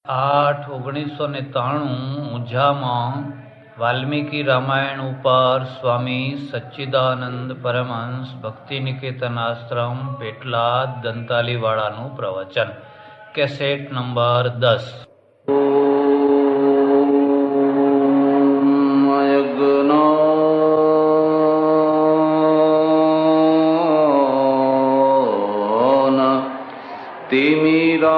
8/1993 ઊંઝામાં વાલ્મીકી રામાયણ ઉપર સ્વામી સચ્ચિદાનંદ પરમહંસ ભક્તિ નિકેતન આશ્રમ પેટલાદ દંતાલીવાળાનું પ્રવચન, કેસેટ નંબર 10। तिमिरान्धस्य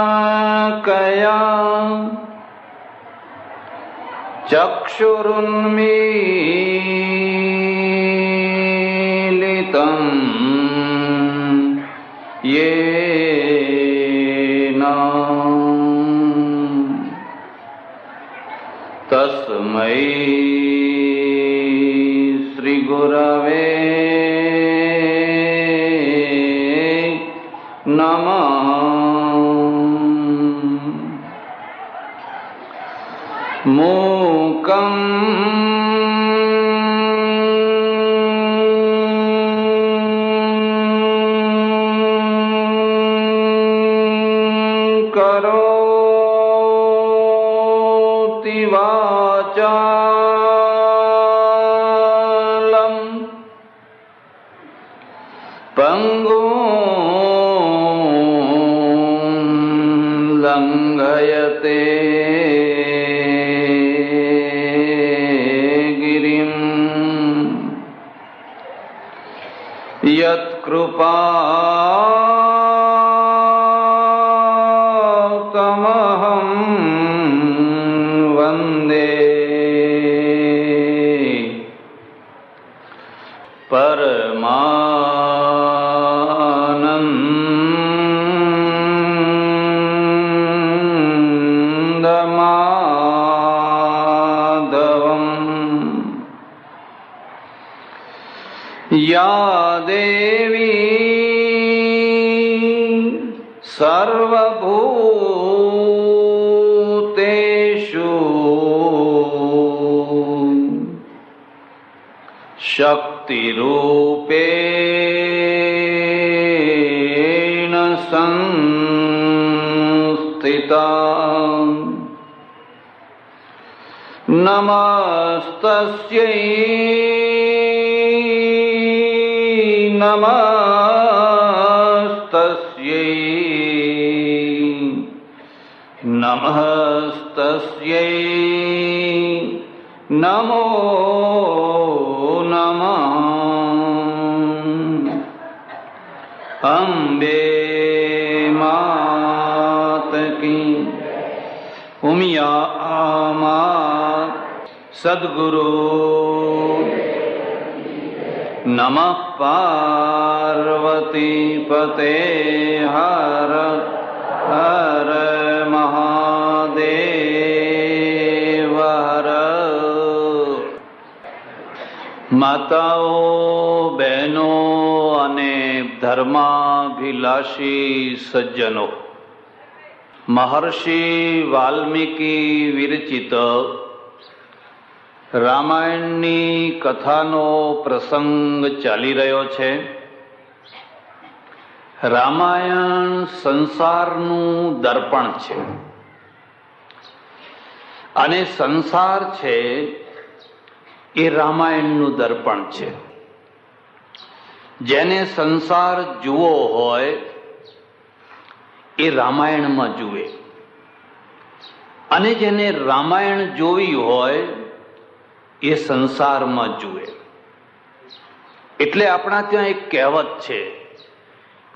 जनशलाकया चक्षुरुन्मीलितं येन तस्मै श्रीगुरवे नमः। मूकं करोति वाचालं पंगुं लंघयते गिरिं यत्कृपातमहं वन्दे परमानन्दमाधवम्। या देवी सर्वभूतेषु शक्तिरूपेण संस्थिता, नमस्तस्यै नमस्तस्यै नमस्तस्यै नमो नमः। अम्बे मात की उमिया मात सद्गुरु नमः। पार्वती पते हर हर महादेव हर। माताओ, बहनों અને ધર્માભિલાષી સજ્જનો, મહર્ષિ વાલ્મીકી વિરચિત રામાયણની કથાનો પ્રસંગ ચાલી રહ્યો છે। રામાયણ સંસારનું દર્પણ છે અને સંસાર છે એ રામાયણનું દર્પણ છે। જેને સંસાર જુઓ હોય એ રામાયણમાં જુએ, અને જેને રામાયણ જોવી હોય એ સંસારમાં જુએ। એટલે આપણા ત્યાં એક કહેવત છે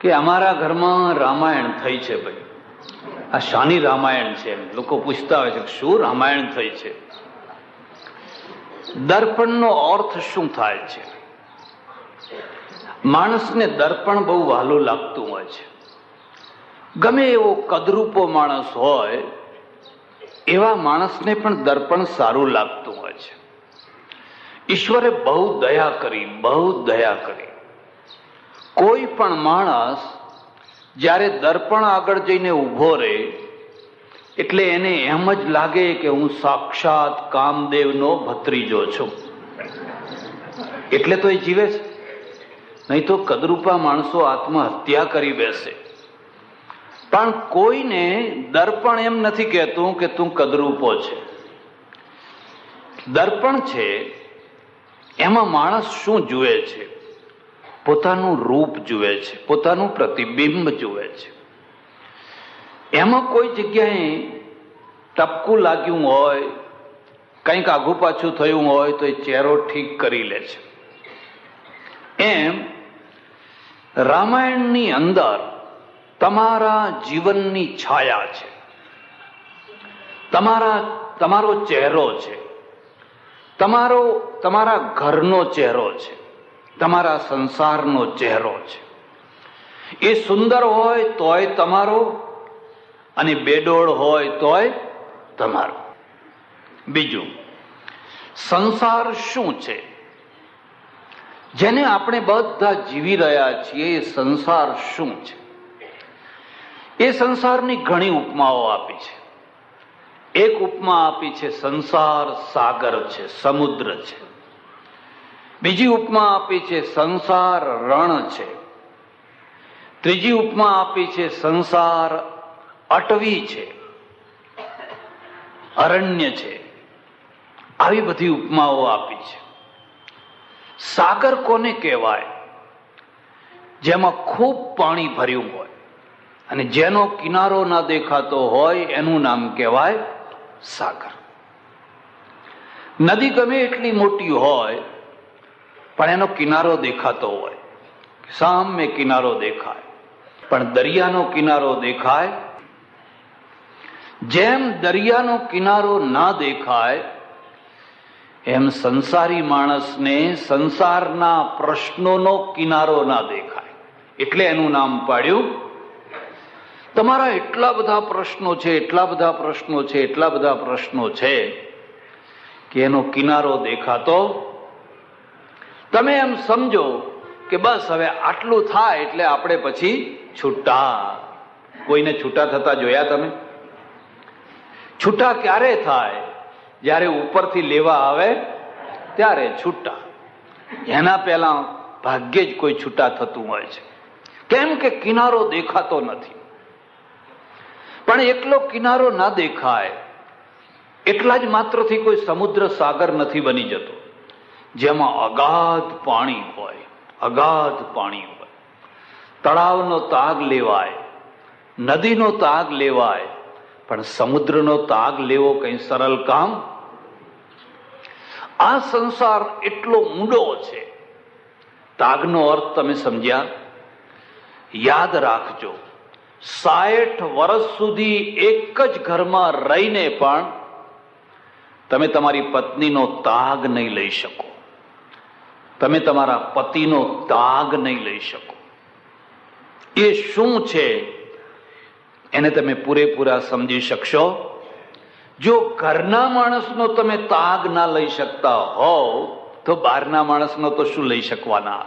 કે અમારા ઘરમાં રામાયણ થઈ છે। ભાઈ, આ શાની રામાયણ છે? લોકો પૂછતા હોય છે કે શું રામાયણ થઈ છે? દર્પણનો અર્થ શું થાય છે? માણસને દર્પણ બહુ વહાલું લાગતું હોય છે। ગમે એવો કદરૂપો માણસ હોય એવા માણસને પણ દર્પણ સારું લાગતું હોય છે। ઈશ્વરે બહુ દયા કરી, બહુ દયા કરી। કોઈ પણ માણસ જ્યારે દર્પણ આગળ જઈને ઊભો રહે એટલે એને એમ જ લાગે કે હું સાક્ષાત કામદેવનો ભત્રીજો છું, એટલે તો એ જીવે છે. નહીં તો કદરૂપા માણસો આત્મહત્યા કરી બેસે. પણ કોઈને દર્પણ એમ નથી કહેતું કે તું કદરૂપો છે. દર્પણ છે એમાં માણસ શું જુએ છે? પોતાનું રૂપ જુએ છે, પોતાનું પ્રતિબિંબ જુએ છે. એમાં કોઈ જગ્યાએ ટપકું લાગ્યું હોય, કંઈક આઘું પાછું થયું હોય તો એ ચહેરો ઠીક કરી લે છે. એમ રામાયણની અંદર તમારા જીવનની છાયા છે, તમારો ચહેરો છે, તમારા ઘરનો ચહેરો છે, તમારા સંસારનો ચહેરો છે. એ સુંદર હોય તોય તમારો, અને બેડોળ હોય તોય તમારો. બીજું, સંસાર શું છે જેને આપણે બધા જીવી રહ્યા છીએ? એ સંસાર શું છે? એ સંસારની ઘણી ઉપમાઓ આપી છે. એક ઉપમા આપી છે સંસાર સાગર છે, સમુદ્ર છે. બીજી ઉપમા આપી છે સંસાર રણ છે. ત્રીજી ઉપમા આપી છે સંસાર અટવી છે, અરણ્ય છે. આવી બધી ઉપમાઓ આપી છે. સાગર કોને કહેવાય? જેમાં ખૂબ પાણી ભર્યું હોય અને જેનો કિનારો ના દેખાતો હોય એનું નામ કહેવાય સાગર. નદી ગમે એટલી મોટી હોય પણ એનો કિનારો દેખાતો હોય, સામે કિનારો દેખાય, પણ દરિયાનો કિનારો દેખાય. જેમ દરિયાનો કિનારો ના દેખાય એમ સંસારી માણસને સંસારના પ્રશ્નોનો કિનારો ના દેખાય, એટલે એનું નામ પાડ્યું. તમારા એટલા બધા પ્રશ્નો છે, એટલા બધા પ્રશ્નો છે, એટલા બધા પ્રશ્નો છે કે એનો કિનારો દેખાતો. તમે એમ સમજો કે બસ હવે આટલું થાય એટલે આપણે પછી છૂટા. કોઈને છૂટા થતા જોયા તમે? છૂટા ક્યારે થાય? જ્યારે ઉપરથી લેવા આવે ત્યારે છૂટા. એના પહેલા ભાગ્યે જ કોઈ છૂટા થતું હોય છે. કેમ કે કિનારો દેખાતો નથી. પણ એકલો કિનારો ના દેખાય એટલા જ માત્રથી કોઈ સમુદ્ર સાગર નથી બની જતો, જેમાં અગાધ પાણી હોય, અગાધ પાણી હોય. તળાવનો તાગ લેવાય, નદીનો તાગ લેવાય, પણ સમુદ્રનો તાગ લેવો કઈ સરળ કામ? આ સંસાર એટલો ઊંડો છે. તાગનો અર્થ તમે સમજ્યા? યાદ રાખજો, 60 વર્ષ સુધી એક જ ઘરમાં રહીને પણ તમે તમારી પત્નીનો તાગ નહીં લઈ શકો, તમે તમારા પતિનો તાગ નહીં લઈ શકો. એ શું છે એને તમે પૂરેપૂરા સમજી શકશો જો ઘરના માણસનો તમે તાગ ના લઈ શકતા હોવ તો બહારના માણસનો તો શું લઈ શકવાના?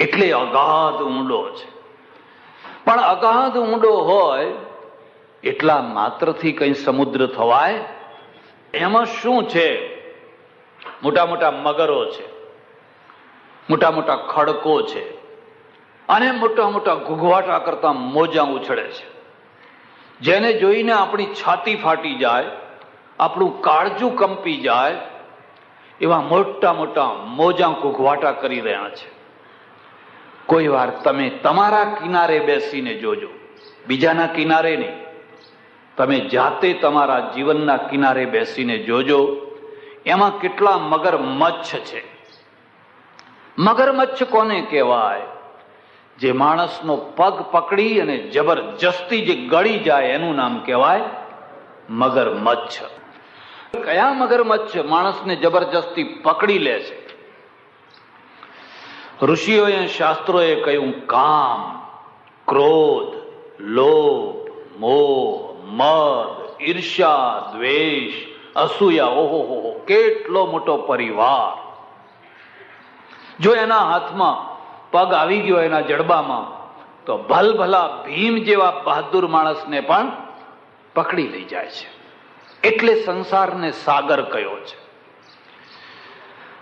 એટલે અગાધ ઊંડો છે. પણ અગાધ ઊંડો હોય એટલા માત્રથી કઈ સમુદ્ર થવાય? એમાં શું છે? મોટા મોટા મગરો છે, મોટા મોટા ખડકો છે, અને મોટા મોટા ઘૂઘવાટા કરતા મોજા ઉછળે છે, જેને જોઈને આપણી છાતી ફાટી જાય, આપણું કાળજું કંપી જાય. એવા મોટા મોટા મોજા ઘૂઘવાટા કરી રહ્યા છે. કોઈ વાર તમે તમારા કિનારે બેસીને જોજો, બીજાના કિનારે નહીં, તમે જાતે તમારા જીવનના કિનારે બેસીને જોજો. એમાં કેટલા મગરમચ્છ છે. મગરમચ્છ કોને કહેવાય? જે માણસનો પગ પકડી અને જબરજસ્તી જે ગળી જાય એનું નામ કહેવાય મગરમચ્છ. કયા મગરમચ્છ માણસને જબરજસ્તી પકડી લે છે? ઋષિઓએ, શાસ્ત્રોએ કહ્યું કામ, ક્રોધ, લોભ, મોહ, મદ, ઈર્ષ્યા, દ્વેષ, અસૂયા. ઓહો, કેટલો મોટો પરિવાર. જો એના હાથમાં પગ આવી ગયો એના જડબામાં તો ભલભલા ભીમ જેવા બહાદુર માણસને પણ પકડી લઈ જાય છે. એટલે સંસારને સાગર કયો છે.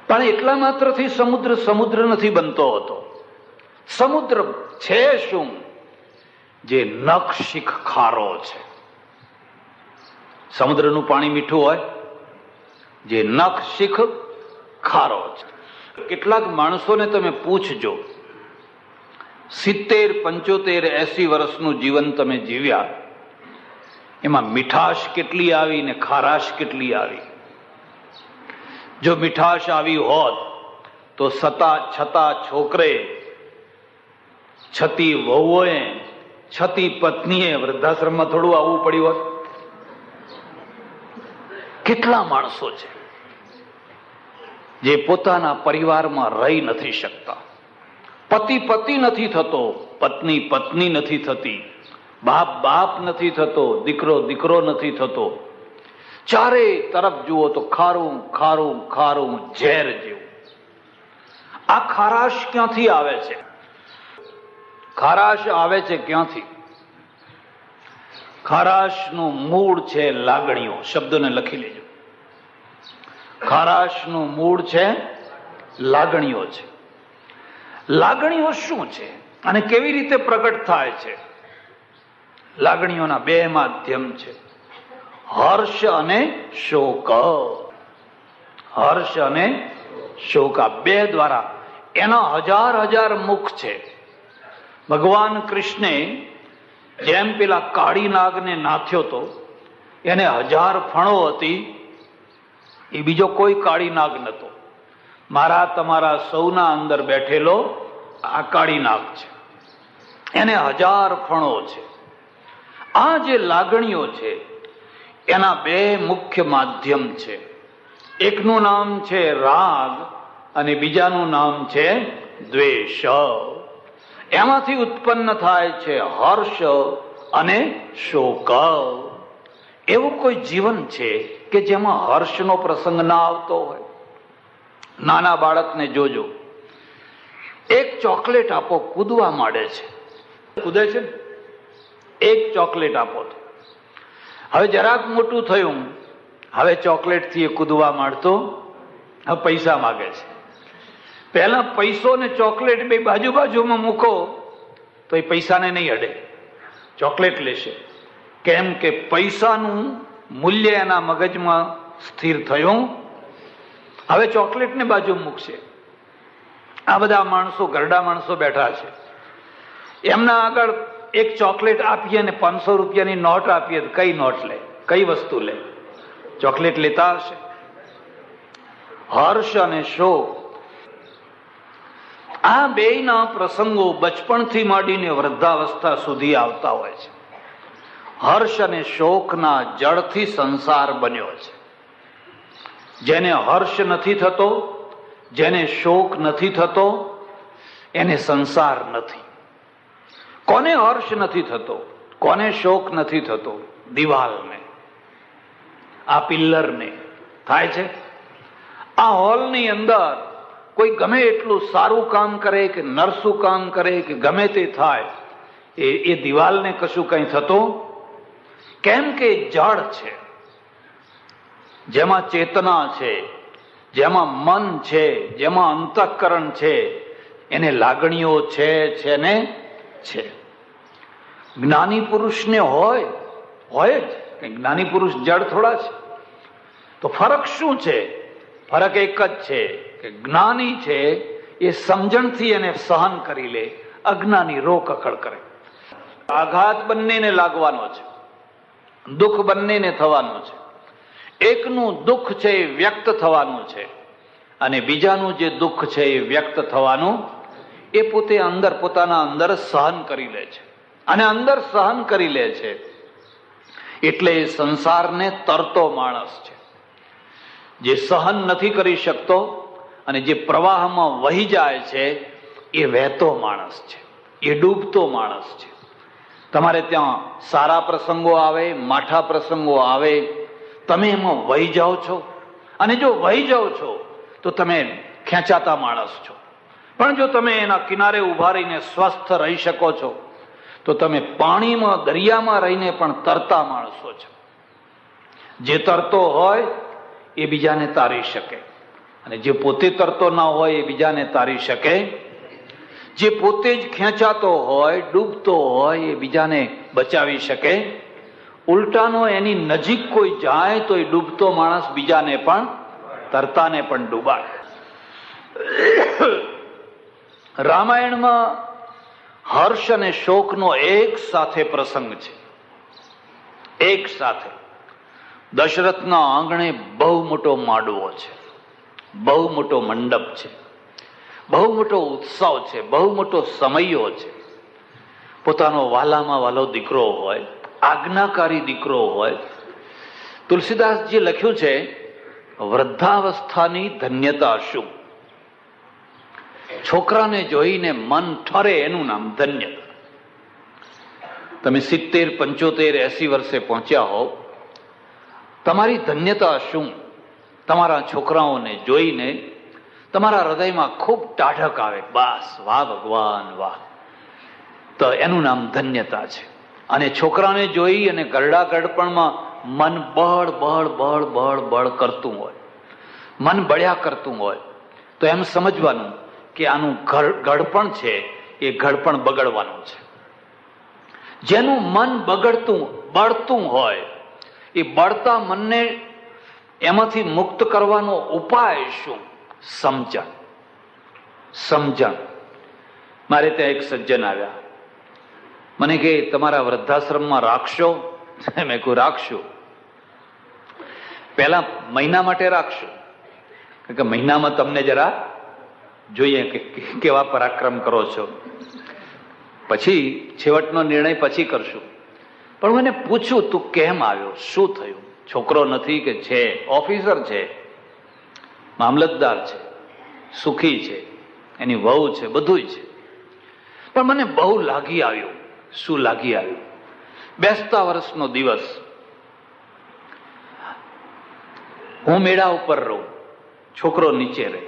પણ એટલા માત્રથી સમુદ્ર સમુદ્ર નથી બનતો હતો. સમુદ્ર છે શું? જે નખ શીખ ખારો છે. સમુદ્રનું પાણી મીઠું હોય, જે નખ શીખ ખારો છે. કેટલાક માણસોને તમે પૂછજો, 70, 75, 80 વર્ષનું જીવન તમે જીવ્યા, એમાં મીઠાશ કેટલી આવી ને ખારાશ કેટલી આવી? જો મીઠાશ આવી હોત તો છતાં છોકરે, છતી વહુએ, છતી પત્નીએ વૃદ્ધાશ્રમમાં થોડું આવવું પડ્યું હોત? કેટલા માણસો છે જે પોતાના પરિવારમાં રહી નથી શકતા. પતિ નથી થતો, પત્ની પત્ની નથી થતી, બાપ નથી થતો, દીકરો નથી થતો. ચારે તરફ જુઓ તો ખારું ખારું ખારું ઝેર જેવું. આ ખારાશ ક્યાંથી આવે છે? ખારાશ આવે છે ક્યાંથી? ખારાશનું મૂળ છે લાગણીઓ. શબ્દોને લખી લેજો. ખારાશનું મૂળ છે લાગણીઓ છે. લાગણીઓ શું છે અને કેવી રીતે પ્રગટ થાય છે? લાગણીઓના 2 માધ્યમ છે, હર્ષ અને શોક. હર્ષ અને શોક, આ 2 દ્વારા. એના હજાર મુખ છે. ભગવાન કૃષ્ણે જેમ પેલા કાળી નાગને નાથ્યો તો, એને 1000 ફણો હતી, એ બીજો કોઈ કાળી નાગ નતો. મારા તમારા સૌના અંદર બેઠેલો આ કાળી નાગ છે. એને 1000 ફણો છે. આ જે લાગણીઓ છે એના 2 મુખ્ય માધ્યમ છે. એકનું નામ છે રાગ અને બીજાનું નામ છે દ્વેષ. એમાંથી ઉત્પન્ન થાય છે હર્ષ અને શોક. એવું કોઈ જીવન છે કે જેમાં હર્ષનો પ્રસંગ ના આવતો હોય? નાના બાળકને જોજો, એક ચોકલેટ આપો, કૂદવા માંડે છે. કૂદે છે ને? એક ચોકલેટ આપો તો. હવે જરાક મોટું થયું, હવે ચોકલેટ થી એ કૂદવા માંડતો, હવે પૈસા માગે છે. પહેલા પૈસો ને ચોકલેટ બે બાજુમાં મૂકો તો એ પૈસાને નહીં અડે, ચોકલેટ લેશે. કેમ કે પૈસાનું મૂલ્ય એના મગજમાં સ્થિર થયું. હવે ચોકલેટને બાજુ મૂકશે. આ બધા માણસો, ઘરડા માણસો બેઠા છે, એમના આગળ એક ચોકલેટ આપીએ ને 500 રૂપિયાની નોટ આપીએ તો કઈ નોટ લે? કઈ વસ્તુ લે? ચોકલેટ લેતા હશે. હર્ષ અને શોક, આ 2ના પ્રસંગો બચપણથી માંડીને વૃદ્ધાવસ્થા સુધી આવતા હોય છે. હર્ષ અને શોકના જળથી સંસાર બન્યો છે. જેને હર્ષ નથી થતો, જેને શોક નથી થતો, એને સંસાર નથી. કોને હર્ષ નથી થતો, કોને શોક નથી થતો? દિવાલને, આ પિલ્લરને થાય છે. આ હોલની અંદર કોઈ ગમે એટલું સારું કામ કરે કે નરસું કામ કરે કે ગમે તે થાય, એ દિવાલને કશું કઈ થતું? કેમ કે જળ છે, જેમાં ચેતના છે, જેમાં મન છે, જેમાં અંતઃકરણ છે, એને લાગણીઓ છે ને છે. જ્ઞાની પુરુષને હોય જ. જ્ઞાની પુરુષ જળ થોડા છે. તો ફરક શું છે? ફરક એક જ છે કે જ્ઞાની છે એ સમજણથી એને સહન કરી લે, અજ્ઞાની રોકકળ કરે. આઘાત બંનેને લાગવાનો છે, દુઃખ બંનેને થવાનું છે. એકનું દુઃખ છે એ વ્યક્ત થવાનું છે અને બીજાનું જે દુઃખ છે એ વ્યક્ત થવાનું, એ પોતે અંદર, પોતાના અંદર સહન કરી લે છે. અને અંદર સહન કરી લે છે એટલે એ સંસારને તરતો માણસ છે. જે સહન નથી કરી શકતો અને જે પ્રવાહમાં વહી જાય છે એ વહેતો માણસ છે, એ ડૂબતો માણસ છે. તમારે ત્યાં સારા પ્રસંગો આવે, માઠા પ્રસંગો આવે, તમે એમાં વહી જાઓ છો. અને જો વહી જાઓ છો તો તમે ખેંચાતા માણસ છો. પણ જો તમે એના કિનારે ઉભા રહીને સ્વસ્થ રહી શકો છો તો તમે પાણીમાં, દરિયામાં રહીને પણ તરતા માણસો છો. જે તરતો હોય એ બીજાને તારી શકે, અને જે પોતે તરતો ના હોય એ બીજાને તારી શકે. જે પોતે જ ખેંચાતો હોય, ડૂબતો હોય, એ બીજાને બચાવી શકે. ઉલટાનો એની નજીક કોઈ જાય તો એ ડૂબતો માણસ બીજાને પણ, તરતાને પણ ડૂબાડે. રામાયણમાં હર્ષ અને શોકનો એક સાથે પ્રસંગ છે. એક સાથે. દશરથના આંગણે બહુ મોટો માંડવો છે, બહુ મોટો મંડપ છે, બહુ મોટો ઉત્સવ છે, બહુ મોટો સમયો છે. પોતાનો વાલામાં વાલો દીકરો હોય, આજ્ઞાકારી દીકરો હોય. તુલસીદાસજી લખ્યું છે, વૃદ્ધાવસ્થાની ધન્યતા શું? છોકરાને જોઈને મન ઠરે એનું નામ ધન્યતા. તમે 70, 75, 80 વર્ષે પહોંચ્યા હોવ, તમારી ધન્યતા શું? તમારા છોકરાઓને જોઈને તમારા હૃદયમાં ખૂબ ટાઢક આવે, બસ વાહ ભગવાન વાહ, તો એનું નામ ધન્યતા છે. અને છોકરાને જોઈ અને ગરડા ગડપણમાં મન બળ બળ બળ બળ બળ કરતું હોય, મન બળ્યા કરતું હોય, તો એમ સમજવાનું કે આનું ગડપણ છે એ ગડપણ બગડવાનું છે. જેનું મન બળતું હોય, એ બળતા મનને એમાંથી મુક્ત કરવાનો ઉપાય શું? સમજણ. સમજણ. મારે ત્યાં એક સજ્જન આવ્યા, મને કે તમારા વૃદ્ધાશ્રમમાં રાખશો? મેં કહ્યું રાખશું. પહેલા મહિના માટે રાખશું, કારણ કે મહિનામાં તમને જરા જોઈએ કે કેવા પરાક્રમ કરો છો. પછી છેવટનો નિર્ણય પછી કરશું. પણ મને પૂછ્યું, તું કેમ આવ્યો? શું થયું? છોકરો નથી કે છે? ઓફિસર છે, મામલતદાર છે, સુખી છે, એની વહુ છે, બધું છે. પણ મને બહુ લાગી આવ્યું. શું લાગી આવ્યું? બેસતા વર્ષનો દિવસ, હું મેળા ઉપર રહું, છોકરો નીચે રહે,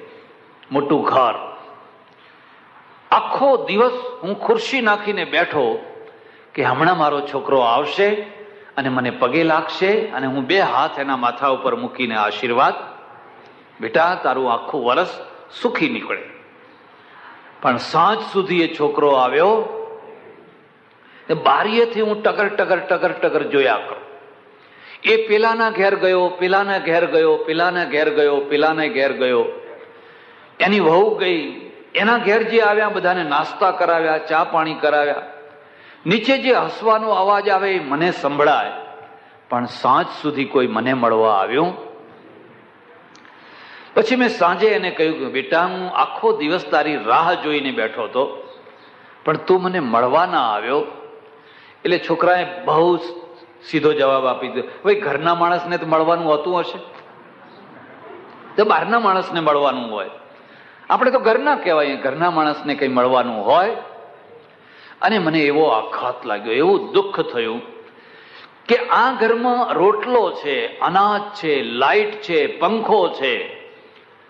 મોટું ઘર. આખો દિવસ હું ખુરશી નાખીને બેઠો કે હમણાં મારો છોકરો આવશે અને મને પગે લાગશે અને હું 2 હાથ એના માથા ઉપર મૂકીને આશીર્વાદ, બેટા તારું આખું વર્ષ સુખી નીકળે. પણ સાંજ સુધી એ છોકરો આવ્યો, બારીએથી હું ટગર ટગર ટગર ટગર જોયા કરું. એ પેલાના ઘેર ગયો, પેલાના ઘેર ગયો, પેલાના ઘેર ગયો, પેલાના ઘેર ગયો. એની વહુ ગઈ, એના ઘેર જે આવ્યા બધાને નાસ્તા કરાવ્યા, ચા પાણી કરાવ્યા. નીચે જે હસવાનો અવાજ આવે એ મને સંભળાય, પણ સાંજ સુધી કોઈ મને મળવા આવ્યું. પછી મેં સાંજે એને કહ્યું કે બેટા, હું આખો દિવસ તારી રાહ જોઈને બેઠો હતો, પણ તું મને મળવા ના આવ્યો. એટલે છોકરાએ બહુ સીધો જવાબ આપી દીધો, ભાઈ ઘરના માણસને તો મળવાનું હોતું હશે, તો બહારના માણસને મળવાનું હોય. આપણે તો ઘરના કહેવાય, ઘરના માણસને કઈ મળવાનું હોય. અને મને એવો આઘાત લાગ્યો, એવું દુઃખ થયું કે આ ઘરમાં રોટલો છે, અનાજ છે, લાઈટ છે, પંખો છે,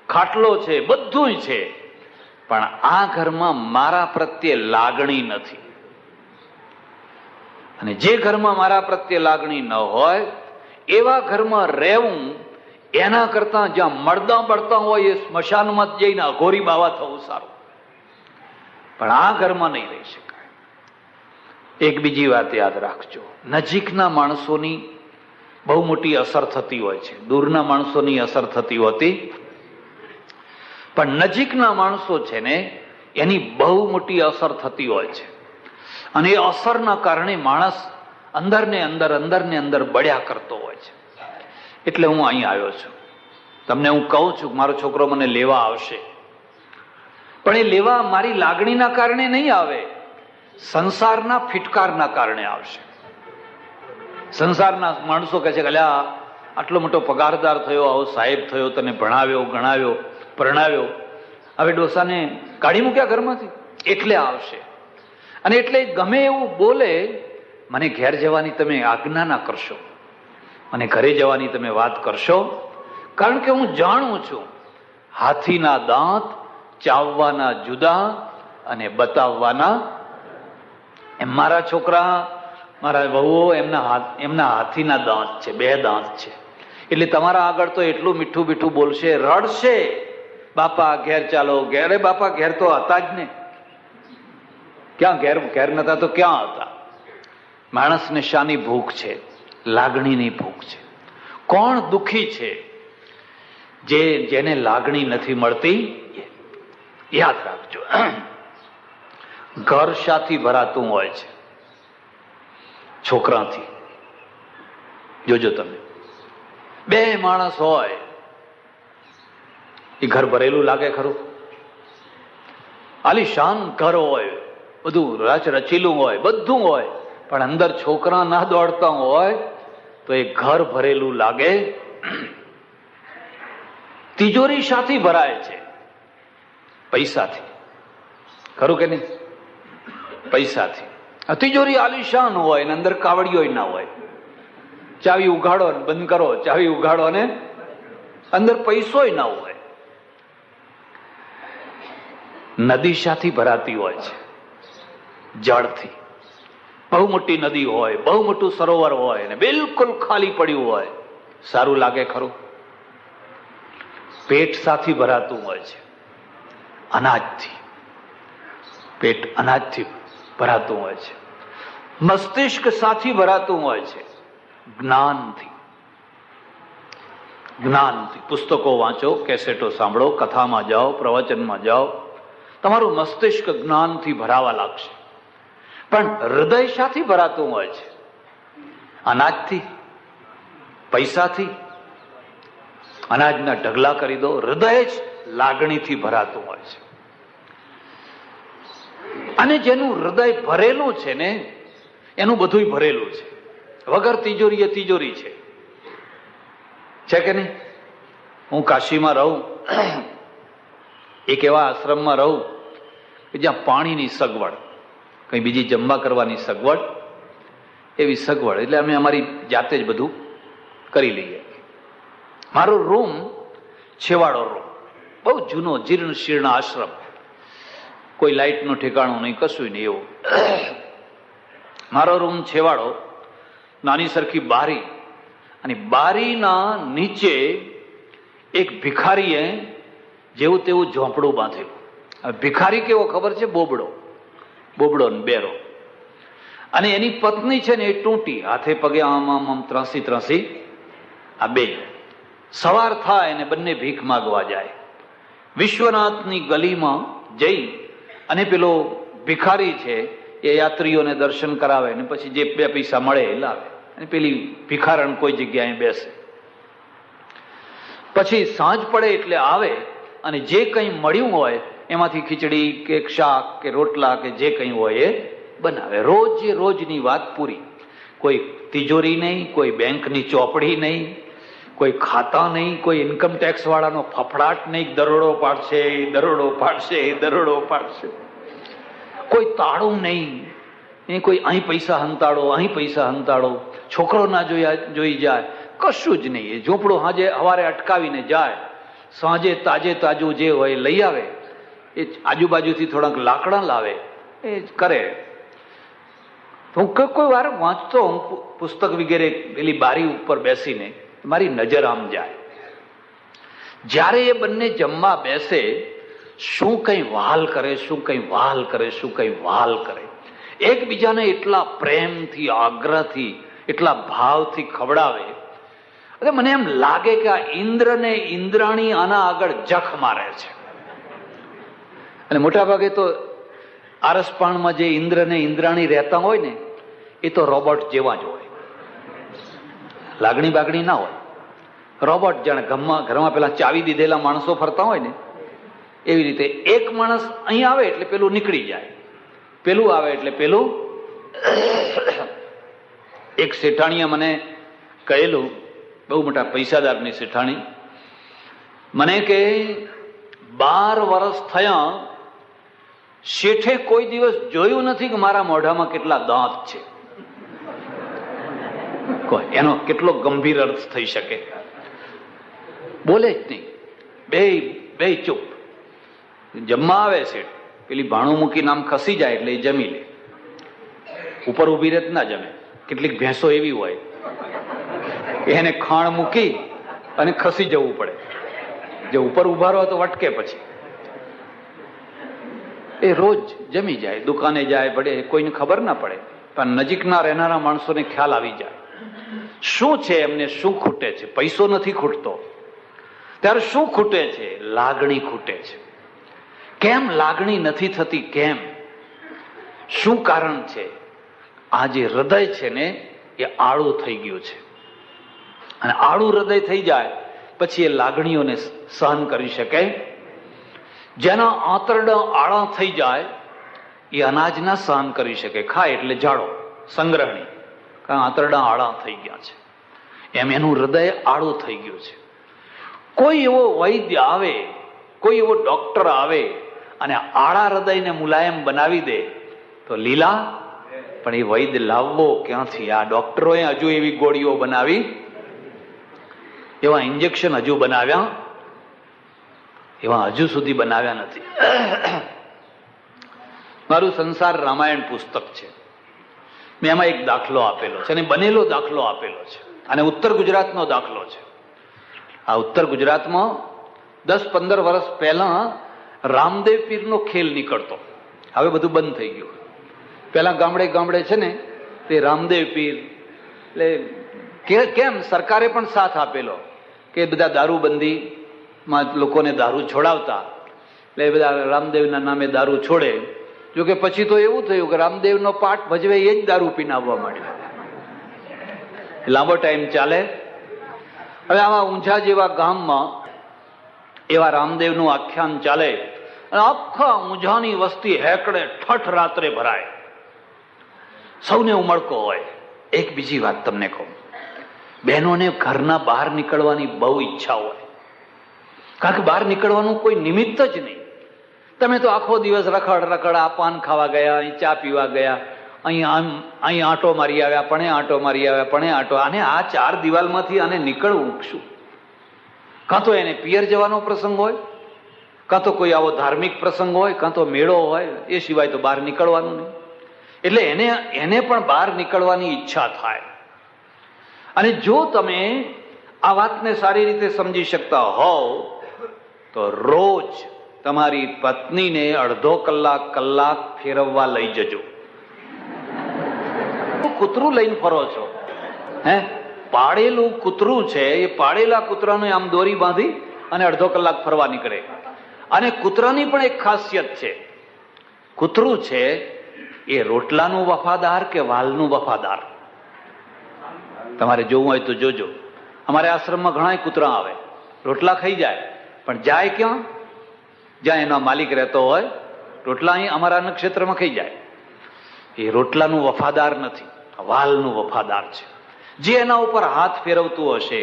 ખાટલો છે, બધું છે, પણ આ ઘરમાં મારા પ્રત્યે લાગણી નથી. અને જે ઘરમાં મારા પ્રત્યે લાગણી ન હોય એવા ઘરમાં રહેવું એના કરતા જ્યાં મળતા પડતા હોય એ સ્મશાનમાં જઈને અઘોરી બાવા થવું સારું. પણ આ ઘરમાં નહીં રહી શકાય. એક બીજી વાત યાદ રાખજો, નજીકના માણસોની બહુ મોટી અસર થતી હોય છે, દૂરના માણસોની અસર થતી હોતી, પણ નજીકના માણસો છે ને એની બહુ મોટી અસર થતી હોય છે. અને એ અસરના કારણે માણસ અંદર ને અંદર બળ્યા કરતો હોય છે. એટલે હું અહીં આવ્યો છું. તમને હું કહું છું મારો છોકરો મને લેવા આવશે, પણ એ લેવા મારી લાગણીના કારણે નહીં આવે, સંસારના ફિટકારના કારણે આવશે. સંસારના માણસો કહે છે કે અલ્યા આટલો મોટો પગારદાર થયો, આવો સાહેબ થયો, તને ભણાવ્યો, ગણાવ્યો, પરણાવ્યો, હવે ડોસાને કાઢી મૂક્યા ઘરમાંથી, એટલે આવશે. અને એટલે ગમે એવું બોલે, મને ઘેર જવાની તમે આજ્ઞા ના કરશો, મને ઘરે જવાની તમે વાત કરશો, કારણ કે હું જાણું છું હાથીના દાંત ચાવવાના જુદા અને બતાવવાના. એમ મારા છોકરા, મારા વહુઓ, એમના હાથીના દાંત છે, 2 દાંત છે. એટલે તમારા આગળ તો એટલું મીઠું મીઠું બોલશે, રડશે, બાપા ઘેર ચાલો. ઘેરે બાપા ઘેર તો હતા જ ને. ક્યાં ઘેર નતા તો ક્યાં હતા? માણસને શાની ભૂખ છે? લાગણીની ભૂખ છે. કોણ દુખી છે? જેને લાગણી નથી મળતી. યાદ રાખજો, ઘર શાથી ભરાતું હોય છે? છોકરાથી. જોજો તમે, 2 માણસ હોય, એ ઘર ભરેલું લાગે ખરું? આલીશાન ઘર હોય, બધું રચીલું હોય, બધું હોય, પણ અંદર છોકરા ના દોડતા હોય તો એ ઘર ભરેલું લાગે? તિજોરી શાથી ભરાય છે? પૈસાથી. ખરું કે નહીં? પૈસાથી. તિજોરી આલીશાન હોય ને અંદર કાવડીઓ ના હોય. ચાવી ઉઘાડો ને બંધ કરો, ચાવી ઉઘાડો ને અંદર પૈસો ના હોય. નદી શાથી ભરાતી હોય છે? જળથી. બહુ મોટી નદી હોય, બહુ મોટું સરોવર હોય ને બિલકુલ ખાલી પડ્યું હોય, સારું લાગે ખરું? પેટ સાથી ભરાતું હોય છે? અનાજથી. પેટ અનાજથી ભરાતું હોય છે. મસ્તિષ્ક સાથી ભરાતું હોય છે? જ્ઞાનથી. જ્ઞાનથી. પુસ્તકો વાંચો, કેસેટો સાંભળો, કથામાં જાઓ, પ્રવચનમાં જાઓ, તમારું મસ્તિષ્ક જ્ઞાનથી ભરાવા લાગશે. પણ હૃદય શાથી ભરાતું હોય છે? અનાજથી? પૈસાથી? અનાજના ઢગલા કરી દો, હૃદય જ લાગણીથી ભરાતું હોય છે. અને જેનું હૃદય ભરેલું છે ને, એનું બધું ભરેલું છે. વગર તિજોરી એ તિજોરી છે કે નહીં? હું કાશીમાં રહું, એક એવા આશ્રમમાં રહું કે જ્યાં પાણીની સગવડ, કઈ બીજી જમવા કરવાની સગવડ, એવી સગવડ. એટલે અમે અમારી જાતે જ બધું કરી લઈએ. મારો રૂમ છેવાડો રૂમ, બહુ જૂનો જીર્ણ શીર્ણ આશ્રમ, કોઈ લાઇટનું ઠેકાણું નહીં, કશું નહીં એવું. મારો રૂમ છેવાડો, નાની સરખી બારી, અને બારીના નીચે એક ભિખારીએ જેવું તેવું ઝોંપડું બાંધેલું. ભિખારી કેવો ખબર છે? બોબડો ને બેરો. અને એની પત્ની છે ને એ ટૂંટી, હાથે પગે આમ ત્રાસી આ 2. સવાર થાય ને બંને ભીખ માગવા જાય. વિશ્વનાથની ગલીમાં જઈ અને પેલો ભિખારી છે એ યાત્રીઓને દર્શન કરાવે ને પછી જે 2 પૈસા મળે એ લાવે, અને પેલી ભિખારણ કોઈ જગ્યાએ બેસે. પછી સાંજ પડે એટલે આવે અને જે કંઈ મળ્યું હોય એમાંથી ખીચડી કે શાક કે રોટલા કે જે કંઈ હોય એ બનાવે. રોજની વાત પૂરી. કોઈ તિજોરી નહીં, કોઈ બેંકની ચોપડી નહીં, કોઈ ખાતા નહીં, કોઈ ઇન્કમ ટેક્સ વાળાનો ફફડાટ નહીં, દરોડો પાડશે, કોઈ તાળું નહીં, એ કોઈ અહીં પૈસા હંતાડો, છોકરો ના જોઈ જાય, કશું જ નહીં. એ ઝોપડું સાંજે સવારે અટકાવીને જાય, સાંજે તાજું જે હોય લઈ આવે, એ આજુબાજુથી થોડાક લાકડા લાવે, એ કરે. હું કોઈ વાર વાંચતો હું પુસ્તક વગેરે પેલી બારી ઉપર બેસીને, મારી નજર આમ જાય. જ્યારે એ બંને જમવા બેસે, શું કઈ વહાલ કરે, એકબીજાને એટલા પ્રેમથી, આગ્રહથી, એટલા ભાવથી ખવડાવે. એટલે મને એમ લાગે કે આ ઇન્દ્ર ને ઇન્દ્રાણી આના આગળ જખ મારે છે. અને મોટા ભાગે તો આરસપાણમાં જે ઇન્દ્ર ને ઇન્દ્રાણી રહેતા હોય ને, એ તો રોબોટ જેવા જ હોય, લાગણી બાગણી ના હોય. રોબોટ જાણે ઘરમાં પેલા ચાવી દીધેલા માણસો ફરતા હોય ને, એવી રીતે એક માણસ અહીં આવે એટલે પેલું નીકળી જાય, પેલું આવે એટલે પેલું. એક શેઠાણીએ મને કહેલું, બહુ મોટા પૈસાદારની શેઠાણી, મને કે 12 વર્ષ થયા, શેઠે કોઈ દિવસ જોયું નથી કે મારા મોઢામાં કેટલા દાંત છે. એનો કેટલો ગંભીર અર્થ થઈ શકે? બોલે જ નહીં, બે ચૂપ. જમવા આવે છે, પેલી ભાણું મૂકીને આમ ખસી જાય એટલે એ જમી લે. ઉપર ઉભી રહે ના જમે. કેટલીક ભેંસો એવી હોય, એને ખાણ મૂકી અને ખસી જવું પડે. જે ઉપર ઉભા રહો તો વટકે. પછી એ રોજ જમી જાય, દુકાને જાય, ભલે કોઈને ખબર ના પડે, પણ નજીકના રહેનારા માણસોને ખ્યાલ આવી જાય શું છે એમને, શું ખૂટે છે. પૈસો નથી ખૂટતો, ત્યારે શું ખૂટે છે? લાગણી ખૂટે છે. કેમ લાગણી નથી થતી? કેમ? શું કારણ છે? આ જે હૃદય છે ને એ આળું થઈ ગયું છે, અને આળું હૃદય થઈ જાય પછી એ લાગણીઓને સહન કરી શકે. જેના આંતરડા આળા થઈ જાય એ અનાજ ના સહન કરી શકે. ખાય એટલે જાડો, સંગ્રહણી, કારણ આંતરડા આળા થઈ ગયા છે. એમ એનું હૃદય આળું થઈ ગયું છે. કોઈ એવો વૈદ્ય આવે, કોઈ એવો ડોક્ટર આવે અને આળા હૃદયને મુલાયમ બનાવી દે તો લીલા. પણ એ વૈદ્ય લાવવો ક્યાંથી? આ ડોક્ટરોએ હજુ એવી ગોળીઓ બનાવી, એવા ઇન્જેક્શન હજુ બનાવ્યા, એવા હજુ સુધી બનાવ્યા નથી. મારું સંસાર રામાયણ પુસ્તક છે, મેં એમાં એક દાખલો આપેલો છે, અને બનેલો દાખલો આપેલો છે, અને ઉત્તર ગુજરાતનો દાખલો છે. આ ઉત્તર ગુજરાતમાં 10-15 વર્ષ પહેલા રામદેવ પીરનો ખેલ નીકળતો. હવે બધું બંધ થઈ ગયું. પેલા ગામડે ગામડે છે ને તે રામદેવ પીર, એટલે કેમ સરકારે પણ સાથ આપેલો કે બધા દારૂબંધીમાં લોકોને દારૂ છોડાવતા, એટલે બધા રામદેવના નામે દારૂ છોડે. જોકે પછી તો એવું થયું કે રામદેવનો પાઠ ભજવે એ જ દારૂ પીને આવવા માંડ્યો. લાંબો ટાઈમ ચાલે. હવે આવા ઊંઝા જેવા ગામમાં એવા રામદેવનું આખ્યાન ચાલે, અને આખા ઊંઝાની વસ્તી હેકડે ઠઠ રાત્રે ભરાય, સૌને ઉમળકો હોય. એક બીજી વાત તમને કહું, બહેનોને ઘરના બહાર નીકળવાની બહુ ઈચ્છા હોય, કારણ કે બહાર નીકળવાનું કોઈ નિમિત્ત જ નહીં. તમે તો આખો દિવસ રખડ આ પાન ખાવા ગયા, અહીં ચા પીવા ગયા, અહીં આંટો મારી આવ્યા, પણ આંટો મારી આવ્યા, પણ આંટો. અને આ 4 દિવાલમાંથી આને નીકળવું શું? કાં તો એને પિયર જવાનો પ્રસંગ હોય, કાં તો કોઈ આવો ધાર્મિક પ્રસંગ હોય, કાં તો મેળો હોય, એ સિવાય તો બહાર નીકળવાનું નહીં. એટલે એને પણ બહાર નીકળવાની ઈચ્છા થાય. અને જો તમે આ વાતને સારી રીતે સમજી શકતા હોવ તો રોજ તમારી પત્નીને અડધો કલાક ફેરવવા લઈ જજો. કૂતરું લઈને ફરો છો, હે? પાળેલું કૂતરું છે, એ પાળેલા કૂતરાને આમ દોરી બાંધી અને અડધો કલાક ફરવા નીકળે. અને કૂતરાની પણ એક ખાસિયત છે, કૂતરું છે એ રોટલાનું વફાદાર કે વાલનું વફાદાર? તમારે જોવું હોય તો જોજો. અમારે આશ્રમમાં ઘણા કૂતરા આવે, રોટલા ખાઈ જાય, પણ જાય ક્યાં? જ્યાં એનો માલિક રહેતો હોય. રોટલા અહીં અમારા નક્ષત્રમાં ખાઈ જાય. એ રોટલાનું વફાદાર નથી, વાલનું વફાદાર છે. જે એના ઉપર હાથ ફેરવતું હશે,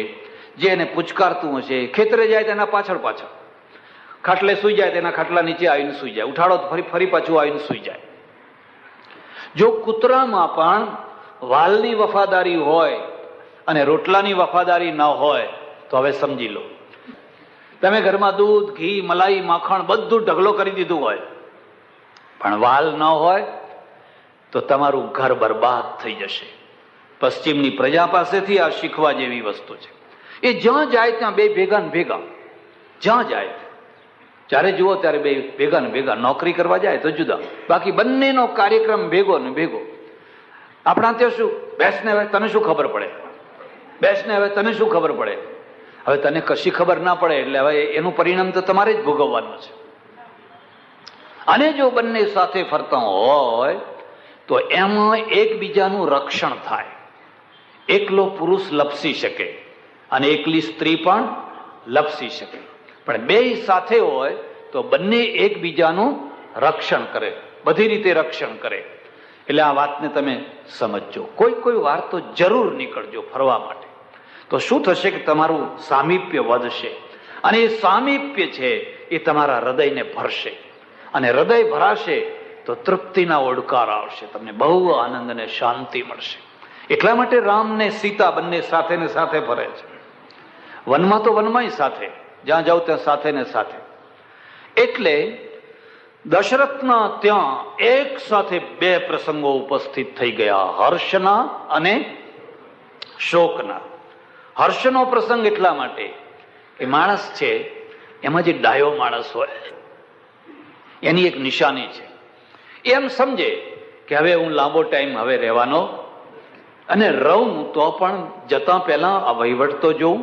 જે એને પુચકારતું હશે, ખેતરે જાય તેના પાછળ, ખાટલે સુઈ જાય તેના ખાટલા નીચે આવીને સુઈ જાય, ઉઠાડો તો ફરી પાછું આવીને સુઈ જાય. જો કૂતરામાં પણ વાલની વફાદારી હોય અને રોટલાની વફાદારી ન હોય તો હવે સમજી લો, તમે ઘરમાં દૂધ, ઘી, મલાઈ, માખણ બધું ઢગલો કરી દીધું હોય, પણ વાલ ન હોય તો તમારું ઘર બરબાદ થઈ જશે. પશ્ચિમની પ્રજા પાસેથી આ શીખવા જેવી વસ્તુ છે. એ જ્યાં જાય ત્યાં બે ભેગા ને ભેગા, જ્યાં જાય જ્યારે જુઓ ત્યારે બે ભેગા ને ભેગા. નોકરી કરવા જાય તો જુદા, બાકી બંનેનો કાર્યક્રમ ભેગો ને ભેગો. આપણા ત્યાં શું, બેસને હવે તને શું ખબર પડે, બેસને હવે તને શું ખબર પડે. હવે તને કશી ખબર ના પડે એટલે હવે એનું પરિણામ તો તમારે જ ભોગવવાનું છે. અને જો બંને સાથે ફરતા હોય તો એમાં એકબીજાનું રક્ષણ થાય. એકલો પુરુષ લપસી શકે અને એકલી સ્ત્રી પણ લપસી શકે, પણ બે સાથે હોય તો બંને એકબીજાનું રક્ષણ કરે, બધી રીતે રક્ષણ કરે. એટલે આ વાતને તમે સમજજો. કોઈ વાર તો જરૂર નીકળજો ફરવા માટે, તો શું થશે કે તમારું સામીપ્ય વધશે, અને એ સામીપ્ય છે એ તમારા હૃદયને ભરશે, અને હૃદય ભરાશે તો તૃપ્તિના ઓડકાર આવશે, તમને બહુ આનંદ અને શાંતિ મળશે. એટલા માટે રામ ને સીતા બંને સાથે ને સાથે ફરે છે. વનમાં તો વનમાંય સાથે, જ્યાં જાઓ ત્યાં સાથે ને સાથે. એટલે દશરથના ત્યાં એક સાથે બે પ્રસંગો ઉપસ્થિત થઈ ગયા, હર્ષના અને શોકના. હર્ષનો પ્રસંગ એટલા માટે કે માણસ છે એમાં જે ડાયો માણસ હોય એની એક નિશાની છે. એમ સમજે કે હવે હું લાંબો ટાઈમ હવે રહેવાનો, અને રહું તો પણ જતા પહેલા આ વહીવટ તો જોઉં,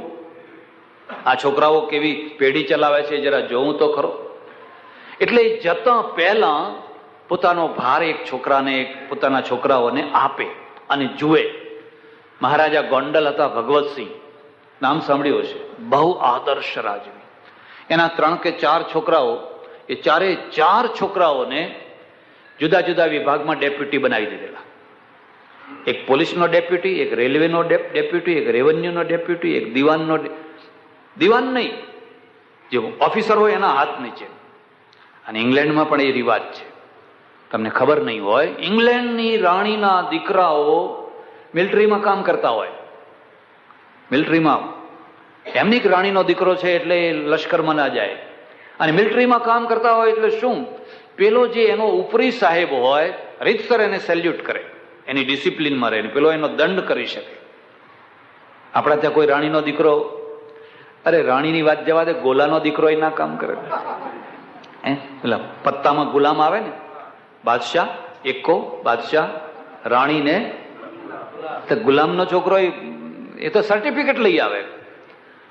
આ છોકરાઓ કેવી પેઢી ચલાવે છે જરા જોઉં તો ખરો. એટલે જતા પહેલા પોતાનો ભાર એક છોકરાને, પોતાના છોકરાઓને આપે અને જુએ. મહારાજા ગોંડલ હતા, ભગવતસિંહ નામ સાંભળ્યું છે, બહુ આદર્શ રાજવી. એના 3 કે 4 છોકરાઓ, એ ચારે 4 છોકરાઓને જુદા જુદા વિભાગમાં ડેપ્યુટી બનાવી દીધેલા. એક પોલીસનો ડેપ્યુટી, એક રેલવેનો ડેપ્યુટી, એક રેવન્યુનો ડેપ્યુટી, એક દીવાનનો, દીવાન નહીં, જે ઓફિસર હોય એના હાથ નીચે. અને ઇંગ્લેન્ડમાં પણ એ રિવાજ છે, તમને ખબર નહીં હોય, ઇંગ્લેન્ડની રાણીના દીકરાઓ મિલિટરીમાં કામ કરતા હોય. મિલિટરીમાં એમની રાણીનો દીકરો છે એટલે લશ્કરમાં ના જાય, અને મિલિટરીમાં કામ કરતા હોય એટલે શું, પેલો જે એનો ઉપરી સાહેબ હોય રીતસર એને સેલ્યુટ કરે, એની ડિસિપ્લિનમાં રહે, પેલો એનો દંડ કરી શકે. આપણા ત્યાં કોઈ રાણીનો દીકરો, અરે રાણીની વાત જવા દે, ગોલાનો દીકરો એ ના કામ કરે. પેલા પત્તામાં ગુલામ આવે ને, બાદશાહ, એકો બાદશાહ, રાણીને તો ગુલામનો છોકરો એ તો સર્ટિફિકેટ લઈ આવે.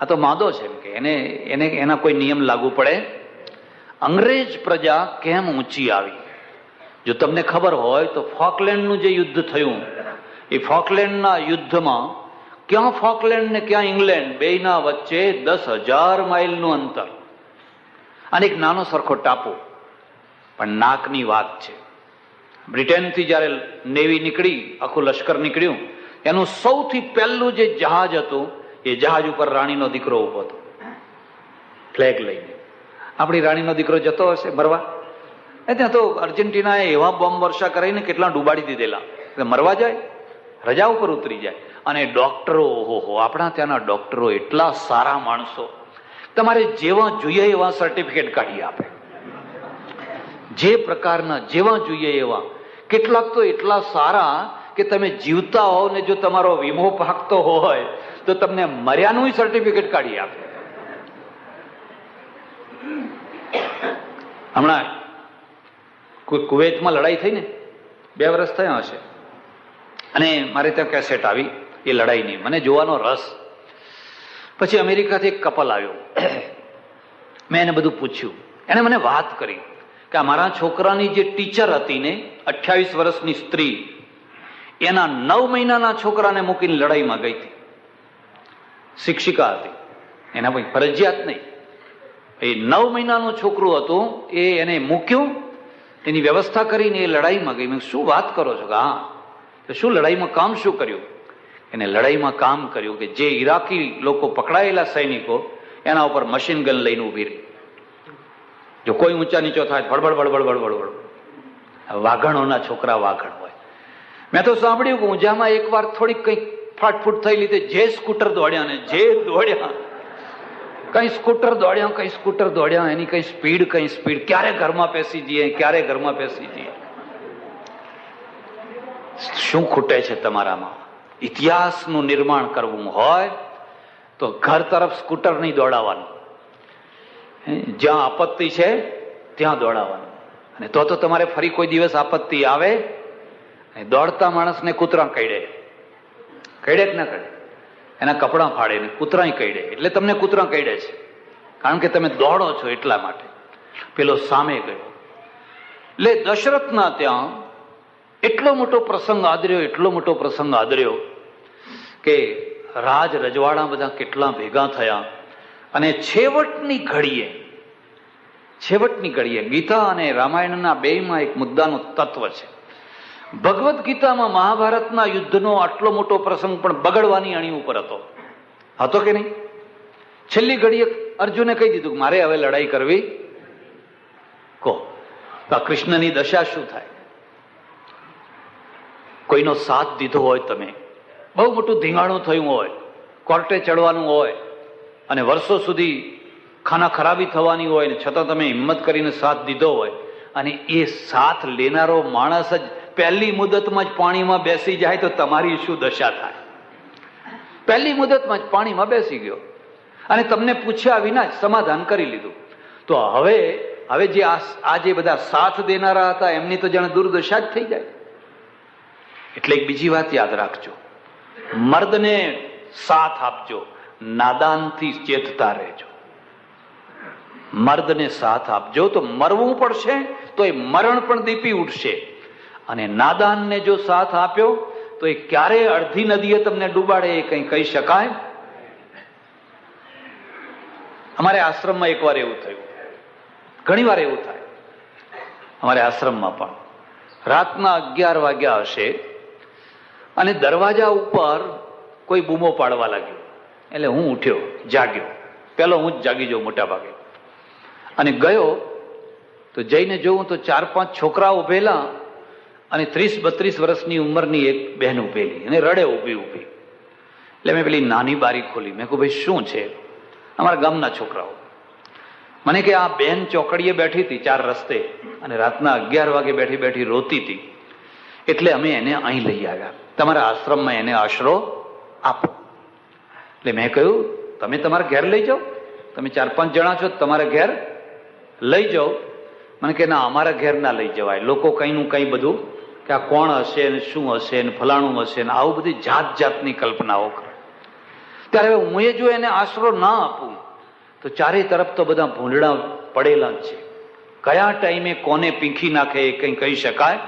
આ તો માદો છે એમ કે એને એના કોઈ નિયમ લાગુ પડે. અંગ્રેજ પ્રજા કેમ ઊંચી આવી, જો તમને ખબર હોય તો ફોકલેન્ડનું જે યુદ્ધ થયું, એ ફોકલેન્ડના યુદ્ધમાં ક્યાં ફોકલેન્ડ ને ક્યાં ઇંગ્લેન્ડ, બેયના વચ્ચે 10,000 માઇલનું અંતર, અને એક નાનો સરખો ટાપુ. પણ નાકની વાત છે, બ્રિટનથી જયારે નેવી નીકળી, આખું લશ્કર નીકળ્યું, એનું સૌથી પહેલું જે જહાજ હતું, એ જહાજ ઉપર રાણીનો દીકરો ઉભો હતો ફ્લેગ લઈને. આપણી રાણીનો દીકરો જતો હશે મરવા? ત્યાં તો અર્જેન્ટિનાએ એવા બોમ્બ વર્ષા કરીને કેટલા ડૂબાડી દીધેલા, મરવા જાય, રજા ઉપર ઉતરી જાય. અને ડોક્ટરો, ઓહો, આપણા ત્યાંના ડોક્ટરો એટલા સારા માણસો, તમારે જેવા જોઈએ એવા સર્ટિફિકેટ કાઢી આપે, જે પ્રકારના જેવા જોઈએ એવા. કેટલાક તો એટલા સારા કે તમે જીવતા હો ને જો તમારો વીમો પાકતો હોય તો તમને મર્યાનું સર્ટિફિકેટ કાઢી આપે. હમણાં કુવૈતમાં લડાઈ થઈ ને, 2 વર્ષ થયા હશે, અને મારે ત્યાં કેસેટ આવી એ લડાઈની, મને જોવાનો રસ. પછી અમેરિકાથી એક કપલ આવ્યો, મેં એને બધું પૂછ્યું, એને મને વાત કરી કે આ મારા છોકરાની જે ટીચર હતી ને, 28 વર્ષની સ્ત્રી, એના 9 મહિનાના છોકરાને મૂકીને લડાઈમાં ગઈ હતી. શિક્ષિકા હતી, એના ભાઈ ફરજિયાત નહીં, એ 9 મહિનાનું છોકરું હતું, એ એને મૂક્યું, એની વ્યવસ્થા કરીને એ લડાઈમાં ગઈ. મેં શું વાત કરો છો? હા, તો શું લડાઈમાં કામ શું કર્યું? એને લડાઈમાં કામ કર્યું કે જે ઈરાકી લોકો પકડાયેલા સૈનિકો, એના ઉપર મશીન ગન લઈને ઉભી રહી. જો કોઈ ઊંચા નીચો થાય, બળબડ બળબડ બળબડ બળબડ. વાઘણોના છોકરા વાઘણ હોય. મેં તો સાંભળ્યું કે ઊંઝામાં એકવાર થોડીક કંઈક ફાટફૂટ થઈ લીધે જે સ્કૂટર દોડ્યા ને જે દોડ્યા, કઈ સ્કૂટર દોડ્યા, કઈ સ્કૂટર દોડ્યા, એની કઈ સ્પીડ, કઈ સ્પીડ, ક્યારે ઘરમાં પેસી જઈએ, ક્યારે ઘરમાં પેસી જઈએ. શું ખૂટે છે તમારામાં? ઇતિહાસનું નિર્માણ કરવું હોય તો ઘર તરફ સ્કૂટર નહીં દોડાવવાનું, જ્યાં આપત્તિ છે ત્યાં દોડાવવાનું. અને તો તમારે ફરી કોઈ દિવસ આપત્તિ આવે, દોડતા માણસને કૂતરા કઈડે, કઈડે કે ના કઈડે? એના કપડાં ફાડે ને કૂતરાય કઈડે, એટલે તમને કૂતરા કઈડે છે, કારણ કે તમે દોડો છો એટલા માટે. પેલો સામે ગયો. એટલે દશરથના ત્યાં એટલો મોટો પ્રસંગ આદર્યો, એટલો મોટો પ્રસંગ આદર્યો કે રાજ રજવાડા બધા કેટલા ભેગા થયા. અને છેવટની ઘડીએ ગીતા અને રામાયણના બેયમાં એક મુદ્દાનું તત્વ છે. ભગવદ્ ગીતામાં મહાભારતના યુદ્ધનો આટલો મોટો પ્રસંગ પણ બગડવાની અણી ઉપર હતો કે નહીં? છેલ્લી ઘડીએ અર્જુને કહી દીધું કે મારે હવે લડાઈ કરવી, કહો તો આ કૃષ્ણની દશા શું થાય? કોઈનો સાથ દીધો હોય, તમે બહુ મોટું ધીંગાણું થયું હોય, કોર્ટે ચડવાનું હોય, અને વર્ષો સુધી ખાના ખરાબી થવાની હોય, ને છતાં તમે હિંમત કરીને સાથ દીધો હોય, અને એ સાથ લેનારો માણસ જ પહેલી મુદતમાં જ પાણીમાં બેસી જાય તો તમારી શું દશા થાય? પહેલી મુદતમાં જ પાણીમાં બેસી ગયો અને તમને પૂછ્યા વિના જ સમાધાન કરી લીધું. તો હવે જે આ જે બધા સાથ દેનારા હતા એમની તો જાણે દુર્દશા જ થઈ જાય. એટલે એક બીજી વાત યાદ રાખજો, મર્દને સાથ આપજો, નાદાનથી ચેતતા રહેજો. મર્દને સાથ આપજો તો મરવું પડશે તો એ મરણ પણ દીપી ઉઠશે, અને નાદાનને જો સાથ આપ્યો તો એ ક્યારે અડધી નદીએ તમને ડૂબાડે એ કઈ કહી શકાય. અમારે આશ્રમમાં એકવાર એવું થયું, ઘણી વાર એવું થાય અમારે આશ્રમમાં પણ. રાતના 11 વાગ્યા હશે અને દરવાજા ઉપર કોઈ બૂમો પાડવા લાગ્યો. એટલે હું ઉઠ્યો, જાગ્યો. પેલો હું જ જાગી જાઉં મોટા ભાગે, અને ગયો તો જઈને જોઉં તો 4-5 છોકરાઓ ઉભેલા અને 30-32 વર્ષની ઉંમરની એક બહેન ઉભેલી અને રડે ઊભી. એટલે મેં પેલી નાની બારી ખોલી. મેં કહું, ભાઈ શું છે? અમારા ગામના છોકરાઓ. મને કે આ બેન ચોકડીએ બેઠી હતી 4 રસ્તે અને રાતના 11 વાગે બેઠી રોતી હતી, એટલે અમે એને અહીં લઈ આવ્યા, તમારા આશ્રમમાં એને આશરો આપો. એટલે મેં કહ્યું, તમે તમારા ઘેર લઈ જાઓ, તમે 4-5 જણા છો, તમારા ઘેર લઈ જાઓ. મને કે ના, અમારા ઘેર ના લઈ જવાય. લોકો કઈનું કઈ બધું કે આ કોણ હશે ને શું હશે ને ફલાણું હશે ને આવું બધી જાતની કલ્પનાઓ કરે. ત્યારે હું જો એને આશરો ના આપું તો ચારે તરફ તો બધા ભૂંડડા પડેલા જ છે. કયા ટાઈમે કોને પીંખી નાખે એ કઈ કહી શકાય.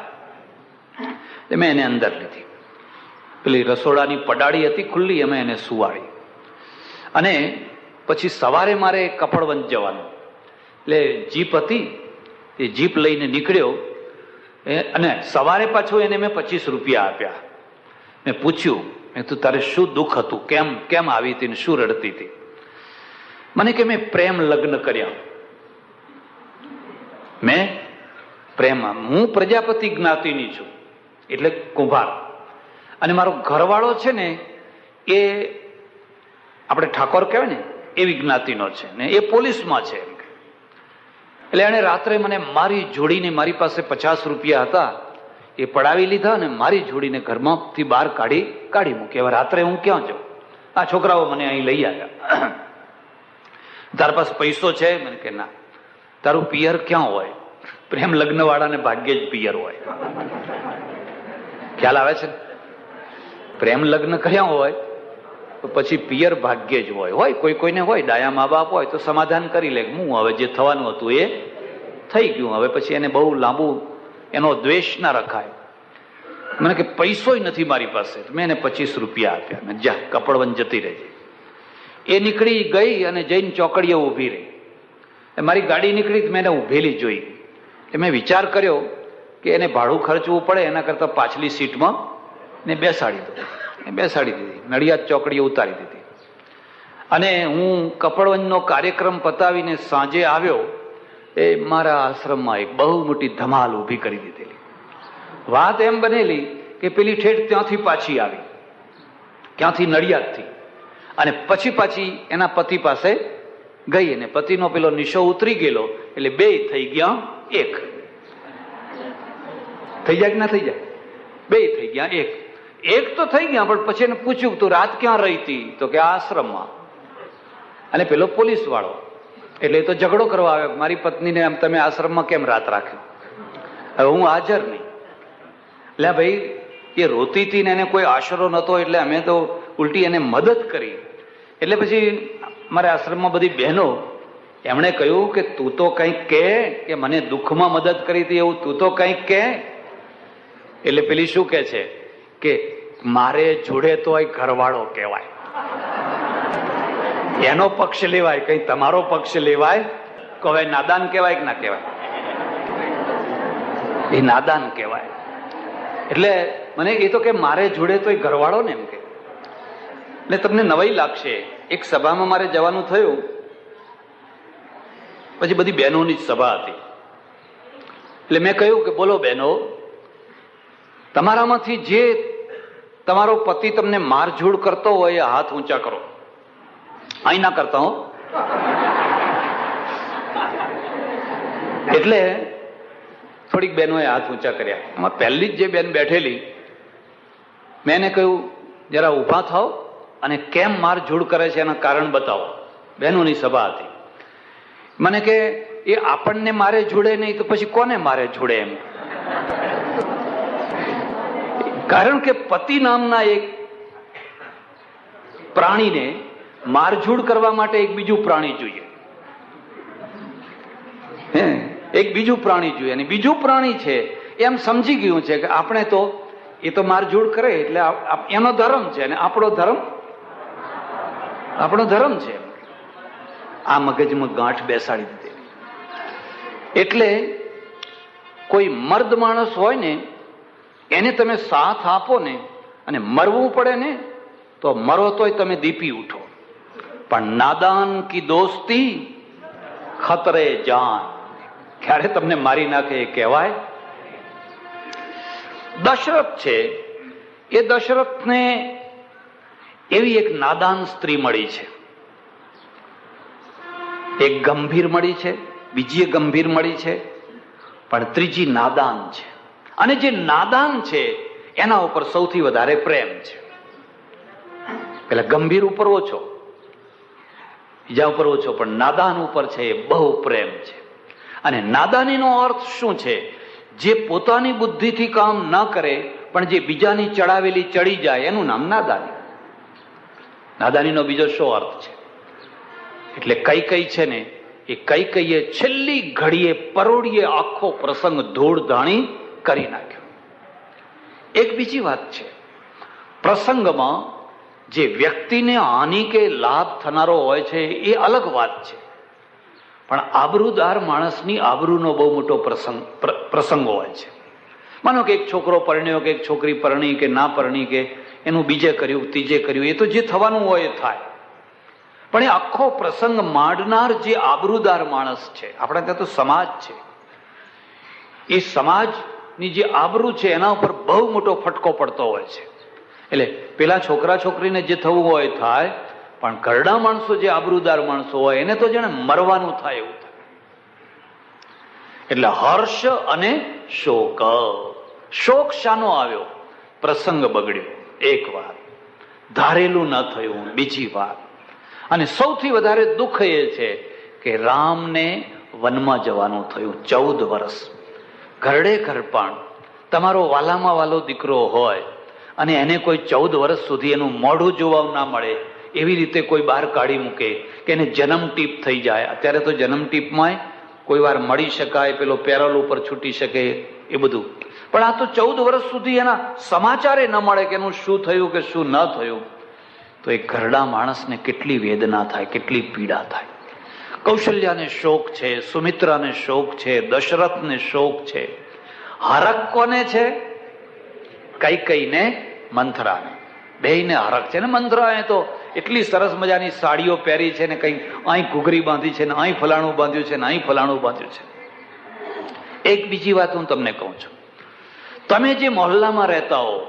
મેં એને અંદર લીધી. પેલી રસોડાની પડાળી હતી ખુલ્લી, અમે એને સુવાડી. અને પછી સવારે મારે કપડવંજ જવાનું, એટલે જીપ હતી, એ જીપ લઈને નીકળ્યો. અને સવારે પાછું એને મેં 25 રૂપિયા આપ્યા. મેં પૂછ્યું, મેં તું તારે શું દુઃખ હતું, કેમ આવી હતી ને શું રડતી હતી? મને કે મેં પ્રેમ લગ્ન કર્યા. હું પ્રજાપતિ જ્ઞાતિની છું, એટલે કુંભાર, અને મારો ઘરવાળો છે ને એ આપણે ઠાકોર કહેવાય ને એવી જ્ઞાતિનો છે ને એ પોલીસમાં છે. એટલે એને રાત્રે મને મારી જોડીને, મારી પાસે 50 રૂપિયા હતા એ પડાવી લીધા અને મારી જોડીને ઘરમાંથી બહાર કાઢી મૂકી. હવે રાત્રે હું ક્યાં જાઉં? આ છોકરાઓ મને અહીં લઈ આવ્યા. તારા પાસે પૈસો છે? મને કે ના. તારું પિયર ક્યાં હોય? પ્રેમ લગ્ન વાળાને ભાગ્યે જ પિયર હોય. ખ્યાલ આવે છે? પ્રેમ લગ્ન કર્યા હોય તો પછી પિયર ભાગ્યે જ હોય. કોઈને હોય, ડાયા મા બાપ હોય તો સમાધાન કરી લે, હું હવે જે થવાનું હતું એ થઈ ગયું, હવે પછી એને બહુ લાંબુ એનો દ્વેષ ના રખાય. મને કે પૈસો નથી મારી પાસે. મેં એને 25 રૂપિયા આપ્યા. જા, કપડવંજ જતી રહેજે. એ નીકળી ગઈ અને જઈને ચોકડીએ ઊભી રહી. મારી ગાડી નીકળી, મેં એને ઊભેલી જોઈ. મેં વિચાર કર્યો કે એને ભાડું ખર્ચવું પડે એના કરતા પાછલી સીટમાં ને બેસાડી દો. બેસાડી દીધી, નડિયાદ ચોકડીએ ઉતારી દીધી. અને હું કપડવંજનો કાર્યક્રમ પતાવીને સાંજે આવ્યો, એ મારા આશ્રમમાં એક બહુ મોટી ધમાલ ઊભી કરી દીધેલી. વાત એમ બનેલી કે પેલી ઠેઠ ત્યાંથી પાછી આવી, ક્યાંથી નડિયાદથી, અને પછી પાછી એના પતિ પાસે ગઈ, અને પતિનો પેલો નિશો ઉતરી ગયેલો, એટલે 2 થઈ ગયા 1. થઈ જાય કે ના થઈ જાય? 2 થઈ ગયા 1. 1 તો થઈ ગયા, પણ પછી એને પૂછ્યું તું રાત ક્યાં રહી હતી? તો કે આશ્રમમાં. અને પેલો પોલીસ વાળો, એટલે એ તો ઝઘડો કરવા આવ્યો, મારી પત્નીને એમ તમે આશ્રમમાં કેમ રાત રાખ્યો? હવે હું હાજર નહીં. એટલે ભાઈ એ રોતી હતી ને એને કોઈ આશરો નહોતો, એટલે અમે તો ઉલટી એને મદદ કરી. એટલે પછી મારા આશ્રમમાં બધી બહેનો, એમણે કહ્યું કે તું તો કંઈક કહે, કે મને દુઃખમાં મદદ કરી હતી એવું તું તો કંઈક કહે. એટલે પેલી શું કહે છે કે મારે જોડે તોય ઘરવાળો કહેવાય, એનો પક્ષ લેવાય, કઈ તમારો પક્ષ લેવાય? કહે નાદાન કહેવાય કે ના કહેવાય? એ નાદાન કહેવાય. એટલે મને એ તો કે મારે જોડે તોય ઘરવાળો ને એમ કે. એટલે તમને નવાઈ લાગશે, એક સભામાં મારે જવાનું થયું, પછી બધી બહેનોની જ સભા હતી. એટલે મેં કહ્યું કે બોલો બહેનો, તમારામાંથી જે તમારો પતિ તમને મારઝૂડ કરતો હોય એ હાથ ઊંચા કરો. અહીં ના કરતા હો. એટલે થોડીક બહેનોએ હાથ ઊંચા કર્યા. એમાં પહેલી જ જે બેન બેઠેલી, મેં એને કહ્યું જરા ઊભા થાવ અને કેમ માર ઝૂડ કરે છે એના કારણ બતાવો. બહેનોની સભા હતી. મને કે એ આપણને મારે જોડે નહીં તો પછી કોને મારે જોડે એમ. કારણ કે પતિ નામના એક પ્રાણીને મારઝૂડ કરવા માટે એક બીજું પ્રાણી જોઈએ. એક બીજું પ્રાણી જોઈએ, અને બીજું પ્રાણી છે એમ સમજી ગયું છે કે આપણે તો એ તો મારઝૂડ કરે એટલે એનો ધર્મ છે અને આપણો ધર્મ છે. આ મગજમાં ગાંઠ બેસાડી દીધી. એટલે કોઈ મર્દ માણસ હોય ને એને તમે સાથ આપો ને અને મરવું પડે ને તો મરો તોય તમે દીપી ઉઠો, પણ નાદાન કી દોસ્તી ખતરે જાન, ક્યારે તમને મારી નાખે એ કહેવાય. દશરથ છે, એ દશરથને એવી એક નાદાન સ્ત્રી મળી છે. એક ગંભીર મળી છે, બીજી ગંભીર મળી છે, પણ ત્રીજી નાદાન છે. અને જે નાદાન છે એના ઉપર સૌથી વધારે પ્રેમ છે. પેલા ગંભીર ઉપર ઓછો, બીજા ઉપર ઓછો, પણ નાદાન ઉપર છે એ બહુ પ્રેમ છે. અને નાદાનીનો અર્થ શું છે? જે પોતાની બુદ્ધિથી કામ ન કરે પણ જે બીજાની ચડાવેલી ચડી જાય એનું નામ નાદાની. નાદાનીનો બીજો શું અર્થ છે? એટલે કઈ છે ને એ કઈ છેલ્લી ઘડીએ પરોડીએ આખો પ્રસંગ ધૂળ ધાણી કરી નાખ્યો. એક બીજી વાત છે, પ્રસંગમાં જે વ્યક્તિને હાનિ કે લાભ થનારો હોય છે એ અલગ વાત છે, પણ આબરૂદાર માણસની આબરૂનો બહુ મોટો પ્રસંગ હોય છે. માનો કે એક છોકરો પરણ્યો કે એક છોકરી પરણી કે ના પરણી કે એનું બીજે કર્યું ત્રીજે કર્યું, એ તો જે થવાનું હોય એ થાય, પણ એ આખો પ્રસંગ માંડનાર જે આબરૂદાર માણસ છે, આપણા ત્યાં તો સમાજ છે, એ સમાજની જે આબરૂ છે એના ઉપર બહુ મોટો ફટકો પડતો હોય છે. એટલે પેલા છોકરા છોકરીને જે થવું હોય થાય, પણ ઘરડા માણસો જે આબરૂદાર માણસો હોય એને તો જાણે મરવાનું થાય એવું થાય. એટલે હર્ષ અને શોક. શોક શાનો આવ્યો? પ્રસંગ બગડ્યો, એક વાત. ધારેલું ન થયું, બીજી વાત. અને સૌથી વધારે દુઃખ એ છે કે રામને વનમાં જવાનું થયું 14 વર્ષ. ઘરડે ઘર પણ તમારો વાલામાં વાલો દીકરો હોય અને એને કોઈ 14 વર્ષ સુધી એનું મોઢું જોવા ના મળે એવી રીતે કોઈ બહાર કાઢી મૂકે કે એને જન્મ ટીપ થઈ જાય. અત્યારે તો જન્મ ટીપમાં કોઈ વાર મળી શકાય, પેલો પેરોલ ઉપર છૂટી શકે એ બધું, પણ આ તો 14 વર્ષ સુધી એના સમાચારે ન મળે કે એનું શું થયું કે શું ન થયું. તો એ ઘરડા માણસને કેટલી વેદના થાય, કેટલી પીડા થાય. કૌશલ્યાને શોક છે, સુમિત્રાને શોક છે, દશરથને શોક છે. હરખ કોને છે? કૈકેયીને, મંથરાને. બેયને હરખ છે ને. મંથરાએ તો એટલી સરસ મજાની સાડીઓ પહેરી છે ને, કઈ અહીં ઘૂઘરી બાંધી છે ને, અહીં ફલાણું બાંધ્યું છે ને, અહીં ફલાણું બાંધ્યું છે. એક બીજી વાત હું તમને કહું છું, તમે જે મહોલ્લામાં રહેતા હો,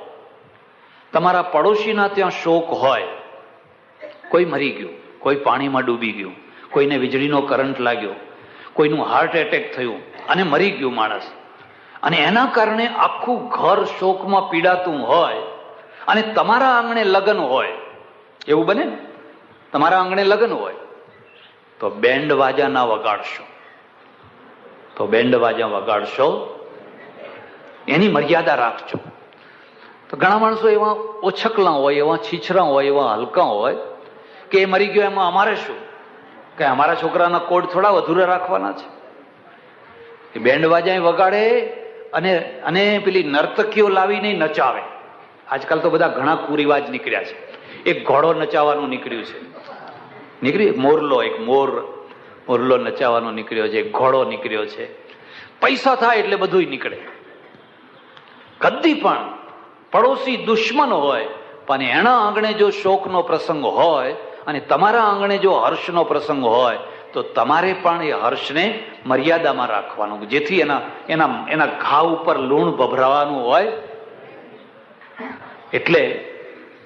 તમારા પડોશીના ત્યાં શોક હોય, કોઈ મરી ગયું, કોઈ પાણીમાં ડૂબી ગયું, કોઈને વીજળીનો કરંટ લાગ્યો, કોઈનું હાર્ટ એટેક થયું અને મરી ગયું માણસ, અને એના કારણે આખું ઘર શોકમાં પીડાતું હોય, અને તમારા આંગણે લગ્ન હોય, એવું બને ને? તમારા આંગણે લગ્ન હોય તો બેન્ડ વાજા ના વગાડશો, તો બેન્ડ વાજા વગાડશો, એની મર્યાદા રાખજો. તો ઘણા માણસો એવા ઓછકલા હોય, એવા છીછરા હોય, એવા હલકા હોય કે એ મરી ગયો એમાં અમારે શું, કે અમારા છોકરાના કોડ થોડા અધૂરા રાખવાના છે. એ બેન્ડ વાજા વગાડે અને પેલી નર્તકીઓ લાવીને નચાવે. આજકાલ તો બધા ઘણા કુરિવાજ નીકળ્યા છે. એક ઘોડો નચાવવાનું નીકળ્યું છે, એક મોરલો નચાવવાનો નીકળ્યો છે, એક ઘોડો નીકળ્યો છે. પૈસા થાય એટલે બધું નીકળે. કદી પણ પડોશી દુશ્મન હોય, પણ એના આંગણે જો શોકનો પ્રસંગ હોય અને તમારા આંગણે જો હર્ષનો પ્રસંગ હોય તો તમારે પણ એ હર્ષને મર્યાદામાં રાખવાનું, જેથી એના ઘા ઉપર લૂણ ભભરાવાનું હોય. એટલે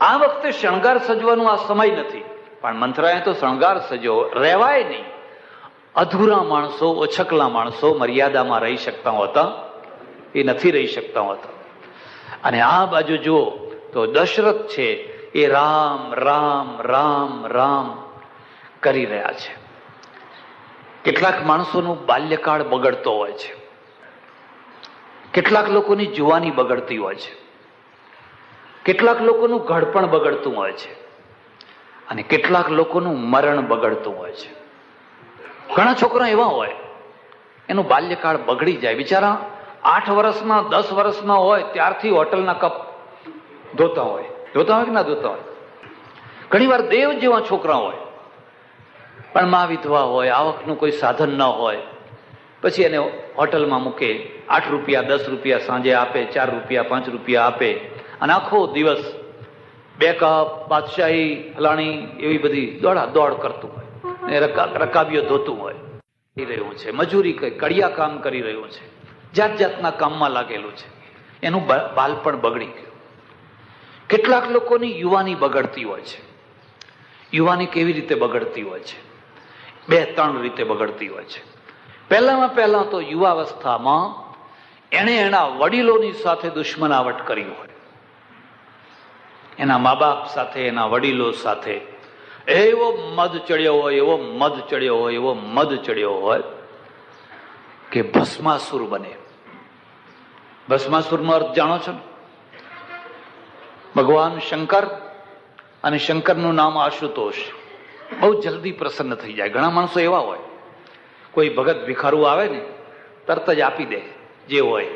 આ વખતે શણગાર સજવાનો આ સમય નથી, પણ મંથરાએ તો શણગાર સજ્યો, રહેવાય નહીં. અધૂરા માણસો, ઓછકલા માણસો મર્યાદામાં રહી શકતા હોતા એ નથી રહી શકતા હોતા. અને આ બાજુ જુઓ તો દશરથ છે એ રામ રામ રામ રામ કરી રહ્યા છે. કેટલાક માણસોનું બાલ્યકાળ બગડતો હોય છે, કેટલાક લોકોની જુવાની બગડતી હોય છે, કેટલાક લોકોનું ઘડપણ બગડતું હોય છે, અને કેટલાક લોકોનું મરણ બગડતું હોય છે. ઘણા છોકરા એવા હોય એનું બાલ્યકાળ બગડી જાય, બિચારા 8 વર્ષના 10 વર્ષના હોય ત્યારથી હોટલના કપ ધોતા હોય કે ના ધોતા હોય. ઘણી વાર દેવ જેવા છોકરા હોય પણ મા વિધવા હોય, આવકનું કોઈ સાધન ન હોય, પછી એને હોટલમાં મૂકે, 8 રૂપિયા 10 રૂપિયા સાંજે આપે, 4 રૂપિયા 5 રૂપિયા આપે, અને આખો દિવસ 2 કપ બાદશાહી ફલાણી એવી બધી દોડ કરતું હોય, રકાબીઓ ધોતું હોય, રહ્યું છે મજૂરી, કડિયા કામ કરી રહ્યું છે, જાત જાતના કામમાં લાગેલું છે, એનું બાળપણ બગડી ગયું. કેટલાક લોકોની યુવાની બગડતી હોય છે. યુવાની કેવી રીતે બગડતી હોય છે? 2-3 રીતે બગડતી હોય છે. પહેલા તો યુવાવસ્થામાં એણે એના વડીલોની સાથે દુશ્મનાવટ કરી હોય, એના મા બાપ સાથે, એના વડીલો સાથે એવો મદ ચડ્યો હોય કે ભસ્માસુર બને. ભસ્માસુરનો અર્થ જાણો છો? ભગવાન શંકર, અને શંકરનું નામ આશુતોષ. બહુ જલ્દી પ્રસન્ન થઈ જાય. ઘણા માણસો એવા હોય, કોઈ ભગત ભિખારું આવે ને તરત જ આપી દે, જે હોય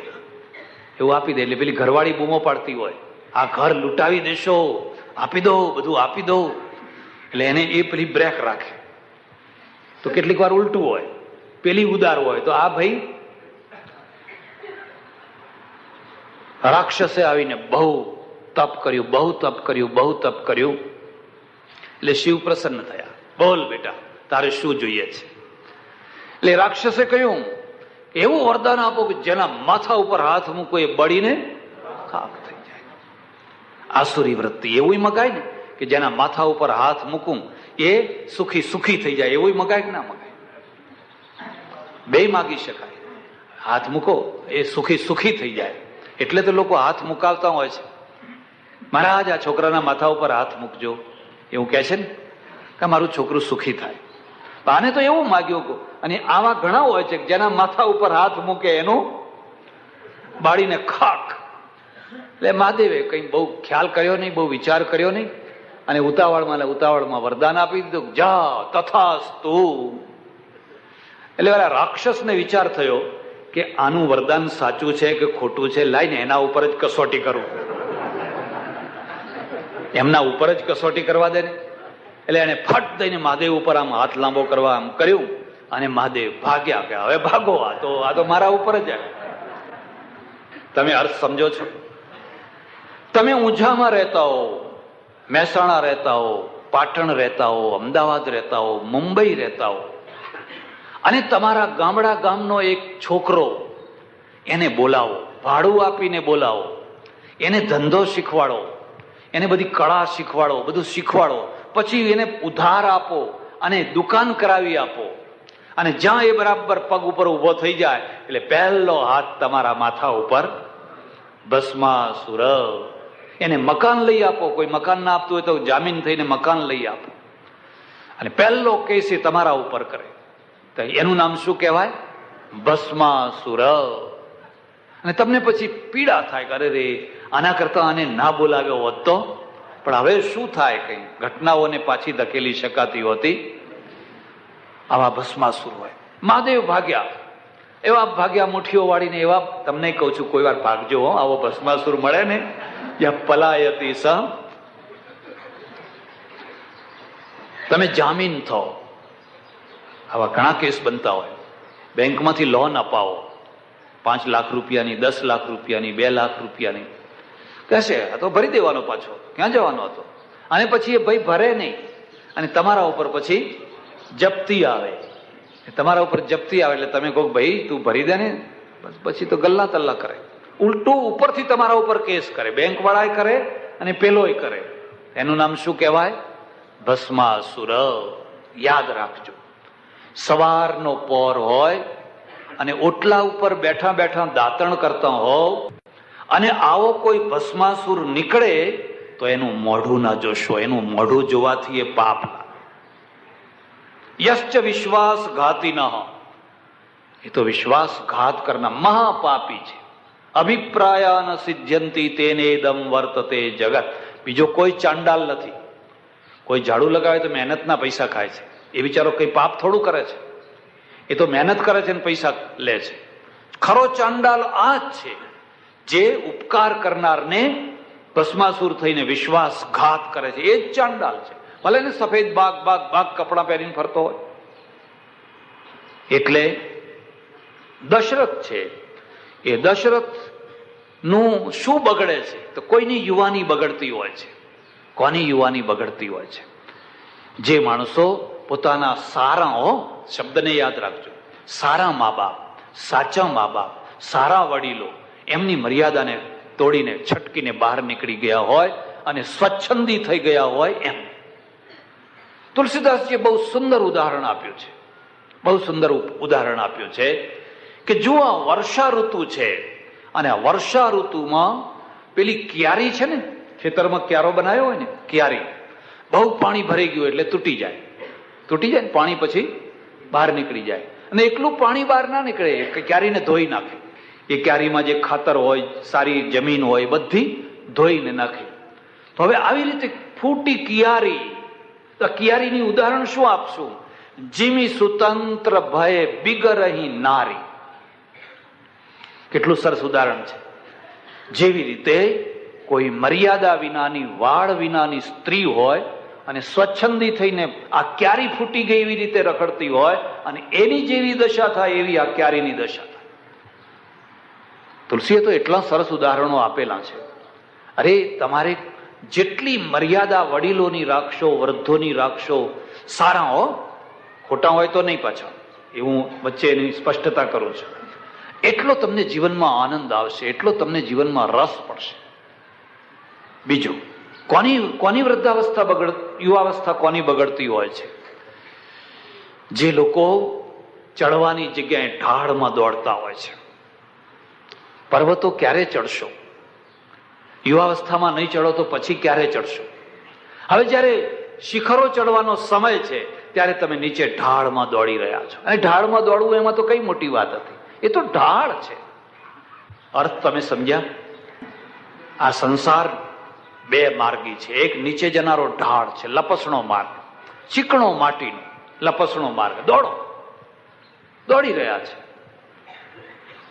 એવું આપી દે. એટલે પેલી ઘરવાળી બૂમો પાડતી હોય, આ ઘર લૂંટાવી દેશો, આપી દો, બધું આપી દો. એટલે એને એ પેલી બ્રેક રાખે. તો કેટલીક વાર ઉલટું હોય, પેલી ઉદાર હોય તો આ ભાઈ રાક્ષસે આવીને બહુ તપ કર્યું. એટલે શિવ પ્રસન્ન થયા. બોલ બેટા, તારે શું જોઈએ છે? એટલે રાક્ષસે કહ્યું, એવું વરદાન આપો કે જેના માથા ઉપર હાથ મૂકો એ બળીને ખાખ થઈ જાય. આસુરી વૃત્તિ એવું મગાય ને કે જેના માથા ઉપર હાથ મૂકું એ સુખી થઈ જાય, એવું મગાય કે ના મગાય? બે માગી શકાય. હાથ મૂકો એ સુખી થઈ જાય, એટલે તો લોકો હાથ મુકાવતા હોય છે. મહારાજ આ છોકરાના માથા ઉપર હાથ મૂકજો, એવું કહે છે ને કે મારું છોકરું સુખી થાય. આને તો એવું માગ્યું. અને આવા ઘણા હોય છે જેના માથા ઉપર હાથ મૂકે એનું બાળીને ખાક. એટલે મહાદેવે કઈ બહુ ખ્યાલ કર્યો નહીં, બહુ વિચાર કર્યો નહીં, અને ઉતાવળમાં વરદાન આપી દીધું, જા તથાસ્તુ. એટલે રાક્ષસને વિચાર થયો કે આનું વરદાન સાચું છે કે ખોટું છે, લાઈને એના ઉપર જ કસોટી કરું, એમના ઉપર જ કસોટી કરવા દે ને. એટલે એને ફટ દઈને મહાદેવ ઉપર આમ હાથ લાંબો કરવા આમ કર્યું, અને મહાદેવ ભાગ્યા કે હવે ભાગો, આ તો મારા ઉપર જ. તમે અર્થ સમજો છો? તમે ઊંઝામાં રહેતા હો, મહેસાણા રહેતા હો, પાટણ રહેતા હો, અમદાવાદ રહેતા હો, મુંબઈ રહેતા હો, અને તમારા ગામનો એક છોકરો, એને બોલાવો, ભાડું આપીને બોલાવો, એને ધંધો શીખવાડો, એને બધી કળા શીખવાડો, બધું શીખવાડો, પછી એને ઉધાર આપો અને દુકાન કરાવી આપો, અને જ્યાં એ બરાબર પગ ઉપર ઉભો થઈ જાય એટલે પહેલો હાથ તમારા માથા ઉપર ભસ્માસુર. એને મકાન લઈ આપો, કોઈ મકાન ના આપતું હોય તો જામીન થઈને મકાન લઈ આપો, અને પહેલો કેસ એ તમારા ઉપર કરે તો એનું નામ શું કહેવાય? ભસ્માસુર. અને તમને પછી પીડા થાય કે અરે રે, આના કરતા આને ના બોલાવ્યો હોત તો. પણ હવે શું થાય, કઈ ઘટનાઓને પાછી ધકેલી શકાતી હોતી. આવા ભસ્માસુર હોય. મહાદેવ ભાગ્યા મુઠ્ઠીઓ વાળીને. એવા તમને કહું છું, કોઈ વાર ભાગજો, આવો ભસ્માસુર મળે ને, જ્યાં પલાયતી સહ. તમે જામીન થો. આવા ઘણા કેસ બનતા હોય. બેંકમાંથી લોન અપાવો, 5 લાખ રૂપિયાની, 10 લાખ રૂપિયાની, 2 લાખ રૂપિયાની. કહેશે આ તો ભરી દેવાનો, પાછો ક્યાં જવાનો હતો? અને પછી એ ભાઈ ભરે નહીં, અને તમારા ઉપર પછી જપ્તી આવે. તમારા ઉપર જપ્તી આવે એટલે તમે કહો ભાઈ તું ભરી દે ને, પછી તો ગલ્લા તલ્લા કરે. ઉલટું ઉપરથી તમારા ઉપર કેસ કરે, બેંક વાળા કરે અને પેલોય કરે. એનું નામ શું કહેવાય? ભસ્માસુર. યાદ રાખજો, સવારનો પહોર હોય અને ઓટલા ઉપર બેઠા બેઠા દાંતણ કરતા હોવ અને આવો કોઈ ભસ્માસુર નીકળે તો એનું મોઢું ના જોશો. એનું મોઢું જોવાથી એ પાપ. યશ્ચ વિશ્વાસઘાતી ન, એ તો વિશ્વાસઘાત કરનાર મહાપાપી છે. અભિપ્રાયા ન સિદ્ધ્યંતિ તેનેદમ વર્તતે જગત. બીજો કોઈ ચાંડાલ નથી. કોઈ ઝાડુ લગાવે તો મહેનતના પૈસા ખાય છે, એ બિચારો કઈ પાપ થોડું કરે છે. એ તો મહેનત કરે છે અને પૈસા લે છે. ખરો ચાંડાલ આ જ છે જે ઉપકાર કરનારને ભસ્માસુર થઈને વિશ્વાસઘાત કરે છે. એ જ ચાંડાલ છે. ભલે ને સફેદ બાગ બાગ બાગ કપડા પહેરીને ફરતો હોય. એટલે દશરથ છે, એ દશરથ નું શું બગડે છે તો કોઈની યુવાની બગડતી હોય છે. કોની યુવાની બગડતી હોય છે? જે માણસો પોતાના સારા, શબ્દને યાદ રાખજો, સારા મા બાપ, સાચા મા બાપ, સારા વડીલો, એમની મર્યાદાને તોડીને છટકીને બહાર નીકળી ગયા હોય અને સ્વચ્છંદી થઈ ગયા હોય એમ. તુલસીદાસજીએ બહુ સુંદર ઉદાહરણ આપ્યું છે. બહુ સુંદર ઉદાહરણ આપ્યું છે કે જો આ વર્ષા ઋતુ છે અને આ વર્ષા ઋતુમાં પેલી ક્યારી છે ને, ખેતરમાં ક્યારો બનાવ્યો હોય ને, ક્યારી બહુ પાણી ભરાઈ ગયું એટલે તૂટી જાય. તૂટી જાય ને પાણી પછી બહાર નીકળી જાય. અને એકલું પાણી બહાર ના નીકળે, ક્યારીને ધોઈ નાખે. એ ક્યારીમાં જે ખાતર હોય, સારી જમીન હોય, બધી ધોઈને નાખે. તો હવે આવી રીતે ફૂટી કિયારી, તો કિયારીની ઉદાહરણ શું આપશું? જીમી સુતંત્ર ભય બિગરહી નારી. કેટલું સરસ ઉદાહરણ છે. જેવી રીતે કોઈ મર્યાદા વિનાની, વાળ વિનાની સ્ત્રી હોય અને સ્વચ્છંદી થઈને આ ક્યારી ફૂટી ગઈ એવી રીતે રખડતી હોય અને એની જેવી દશા થાય એવી આ ક્યારીની દશા થાય. તુલસીએ તો એટલા સરસ ઉદાહરણો આપેલા છે. અરે તમારે જેટલી મર્યાદા વડીલોની રાખશો, વૃદ્ધોની રાખશો, સારા હો, ખોટા હોય તો નહીં પાછા, એવું વચ્ચે એની સ્પષ્ટતા કરું છું, એટલો તમને જીવનમાં આનંદ આવશે, એટલો તમને જીવનમાં રસ પડશે. બીજું, કોની વૃદ્ધાવસ્થા યુવાવસ્થા કોની બગડતી હોય છે? જે લોકો ચડવાની જગ્યાએ ઢાળમાં દોડતા હોય છે. પર્વતો ક્યારે ચડશો? યુવાવસ્થામાં નહીં ચડો તો પછી ક્યારે ચડશો? હવે જયારે શિખરો ચડવાનો સમય છે ત્યારે તમે નીચે ઢાળમાં દોડી રહ્યા છો. અને ઢાળમાં દોડવું એમાં તો કઈ મોટી વાત હતી, એ તો ઢાળ છે. અર્થ તમે સમજ્યા? આ સંસાર બે માર્ગી છે. એક નીચે જનારો ઢાળ છે, લપસણો માર્ગ, ચીકણો માટીનો લપસણો માર્ગ. દોડી રહ્યા છે.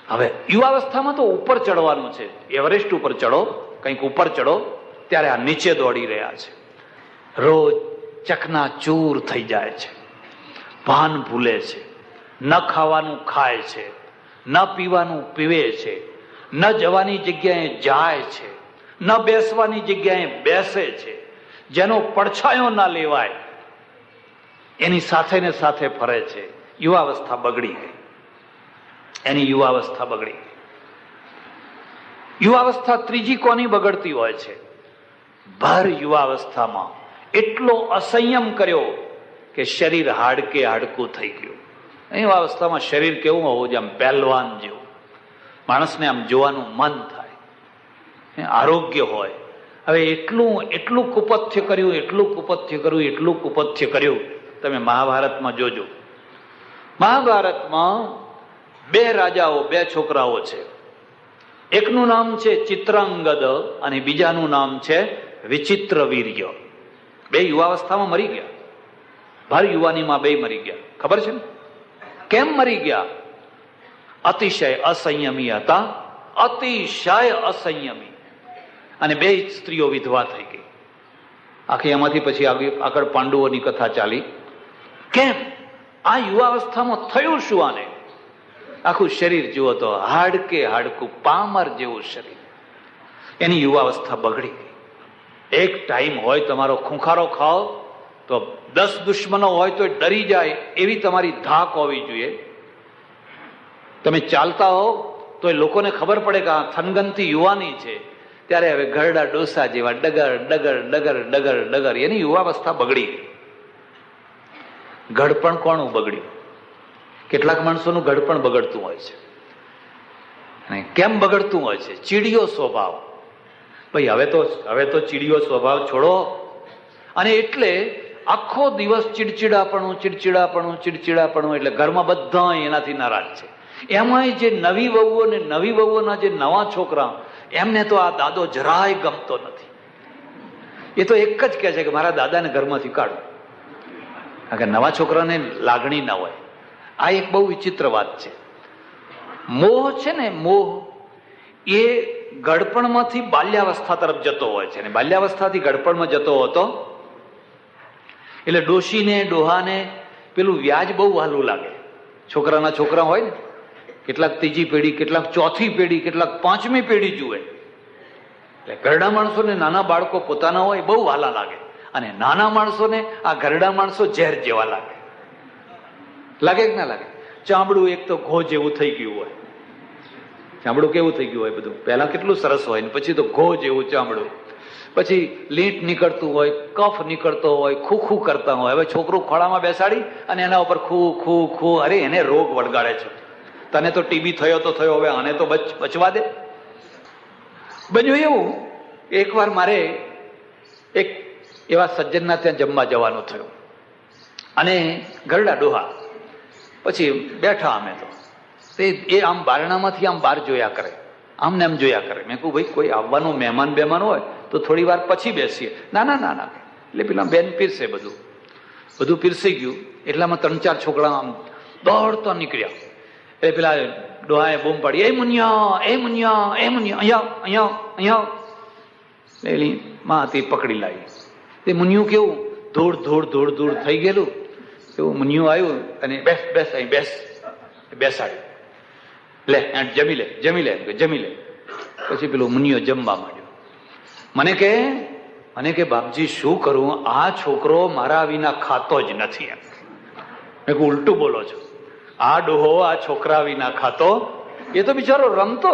હવે યુવાવસ્થામાં તો ઉપર ચડવાનું છે, એવરેસ્ટ ઉપર ચડો, કંઈક ઉપર ચડો, ત્યારે આ નીચે દોડી રહ્યા છે. રોજ ચકના ચૂર થઈ જાય છે, ભાન ભૂલે છે, ન ખાવાનું ખાય છે, ન પીવાનું પીવે છે, ન જવાની જગ્યાએ જાય છે, ન બેસવાની જગ્યાએ બેસે છે. જેનો પડછાયો ના લેવાય એની સાથે ને સાથે ફરે છે. યુવાવસ્થા બગડી ગઈ, એની યુવાવસ્થા બગડી ગઈ. યુવાવસ્થા ત્રીજી કોની બગડતી હોય છે? ભર યુવાવસ્થામાં એટલો અસંયમ કર્યો કે શરીર હાડકે હાડકું થઈ ગયું. યુવાવસ્થામાં શરીર કેવું હોવું જોઈએ? આમ પહેલવાન જેવું, માણસને આમ જોવાનું મન થાય, આરોગ્ય હોય. હવે એટલું કુપથ્ય કર્યું, એટલું કુપથ્ય કર્યું. તમે મહાભારતમાં જોજો. મહાભારતમાં બે રાજાઓ, બે છોકરાઓ છે. એકનું નામ છે ચિત્રાંગદ અને બીજાનું નામ છે વિચિત્ર વીર્ય. બે યુવાવસ્થામાં મરી ગયા. ભર યુવાનીમાં બે મરી ગયા. ખબર છે ને કેમ મરી ગયા? અતિશય અસંયમી હતા, અતિશય અસંયમી. અને બે સ્ત્રીઓ વિધવા થઈ ગઈ. આખી એમાંથી પછી આગળ પાંડવોની કથા ચાલી. કેમ? આ યુવાવસ્થામાં થયું શું? આને આખું શરીર જુઓ તો હાડકે હાડકું, પામર જેવું શરીર. એની યુવાવસ્થા બગડી ગઈ. એક ટાઈમ હોય તમારો ખૂંખારો ખાઓ તો 10 દુશ્મનો હોય તો ડરી જાય એવી તમારી ધાક હોવી જોઈએ. તમે ચાલતા હો તો લોકોને ખબર પડે કે આ થનગનથી યુવાની છે. ત્યારે હવે ઘરડા ડોસા જેવા ડગર ડગર ડગર ડગર ડગર. એની યુવાવસ્થા બગડી ગઈ. ઘડપણ કોનું બગડ્યું? કેટલાક માણસોનું ઘડપણ બગડતું હોય છે. અને કેમ બગડતું હોય છે? ચીડિયો સ્વભાવ. ભાઈ હવે તો ચીડિયો સ્વભાવ છોડો. અને એટલે આખો દિવસ ચીડચીડાપણું એટલે ઘરમાં બધા એનાથી નારાજ છે. એમાંય જે નવી વહુઓ ને નવી વહુઓના જે નવા છોકરા, એમને તો આ દાદો જરાય ગમતો નથી. એ તો એક જ કહે છે કે મારા દાદાને ઘરમાંથી કાઢો. કારણ કે નવા છોકરાને લાગણી ના હોય. આ એક બહુ વિચિત્ર વાત છે. મોહ છે ને, મોહ એ ગડપણમાંથી બાલ્યાવસ્થા તરફ જતો હોય છે. અને બાલ્યાવસ્થાથી ગડપણમાં જતો હતો એટલે ડોશીને ડોહાને પેલું વ્યાજ બહુ વહાલું લાગે. છોકરાના છોકરા હોય ને, કેટલાક ત્રીજી પેઢી, કેટલાક ચોથી પેઢી, કેટલાક પાંચમી પેઢી જુએ. એટલે ઘરડા માણસોને નાના બાળકો પોતાના હોય બહુ વહાલા લાગે, અને નાના માણસોને આ ઘરડા માણસો ઝેર જેવા લાગે. લાગે કે ના લાગે? ચામડું એક તો ઘો જેવું થઈ ગયું હોય. ચામડું કેવું થઈ ગયું હોય બધું? પહેલા કેટલું સરસ હોય ને પછી તો ઘો જેવું ચામડું. પછી લીંટ નીકળતું હોય, કફ નીકળતો હોય, ખૂ કરતા હોય. હવે છોકરું ખોળામાં બેસાડી અને એના ઉપર ખૂ, અરે એને રોગ વળગાડે છે. તને તો ટીબી થયો તો થયો, હવે આને તો બચવા દે. બન્યું એવું, એકવાર મારે એક એવા સજ્જનના ત્યાં જમવા જવાનું થયું, અને ઘરડા ડોહા. પછી બેઠા અમે તો, એ આમ બારણામાંથી આમ બહાર જોયા કરે, આમને આમ જોયા કરે. મેં કહું ભાઈ કોઈ આવવાનું મહેમાન બેમાન હોય તો થોડી વાર પછી બેસીએ. ના. એટલે પેલા બેન પીરસે, બધું પીરસી ગયું. એટલામાં 3-4 છોકરા આમ દોડતા નીકળ્યા. એટલે પેલા ડોહાએ બૂમ પાડી, એ મુનિયા, અહીંયા. એની માં હતી, પકડી લાવી. તે મુનિયું કેવું ધૂળ થઈ ગયેલું એવું મુનિયું આવ્યું અને બેસ અહીં બેસાડ્યું. લે જમી લે. પછી પેલું મુનિયો જમવા માંડ્યો. મને કે બાપજી શું કરું, આ છોકરો મારા વિના ખાતો જ નથી. એમ મેં કહું ઉલટું બોલો છો. આ ડોહો આ છોકરા વિના ખાતો? એ તો બિચારો રમતો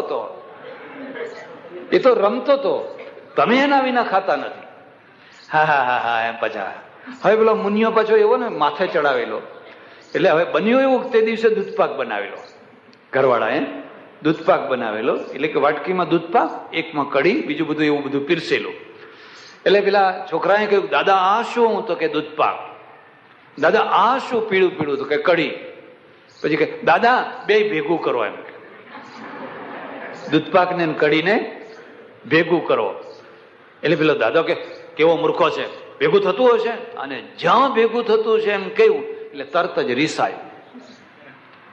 તો, તમે એના વિના ખાતા નથી. હા એમ પછા. હવે પેલો મુનિયો પાછો એવો ને માથે ચડાવેલો. એટલે હવે બન્યું એવું, તે દિવસે દૂધપાક બનાવેલો. ઘરવાળાએ દૂધપાક બનાવેલો, એટલે કે વાટકીમાં દૂધપાક, એકમાં કઢી, બીજું બધું એવું બધું પીરસેલું. એટલે પેલા છોકરાએ કહ્યું, દાદા આ શું? તો કે દૂધપાક. દાદા આ શું પીળું? તો કે કઢી. પછી કે દાદા બે ભેગું કરો. એમ દૂધપાક ને કઢીને ભેગું કરો. એટલે પેલો દાદો કે કેવો મૂર્ખો છે, ભેગું થતું હશે? અને જ્યાં ભેગું થતું છે એમ કહ્યું એટલે તરત જ રીસાયું.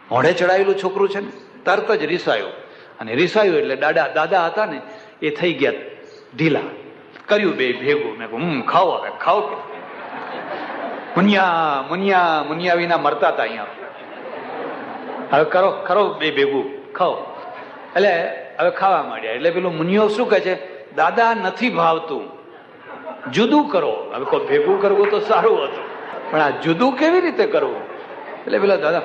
મોઢે ચડાવેલું છોકરું છે ને, તરત જ રીસાયું. અને રીસાયું એટલે દાદા હતા ને એ થઈ ગયા ઢીલા. કર્યું બે ભેગું. મેં કહું ખાઓ, હવે ખાઓ. કે મુનિયા વિના મરતા હતા અહીંયા. હવે ખરો બે ભેગું ખાઓ. એટલે હવે ખાવા માંડ્યા. એટલે પેલું મુનિયો શું કહે છે, દાદા નથી ભાવતું, જુદું કરો. હવે કોઈ ભેગું કરવું તો સારું હતું, પણ આ જુદું કેવી રીતે કરવું? એટલે પેલા દાદા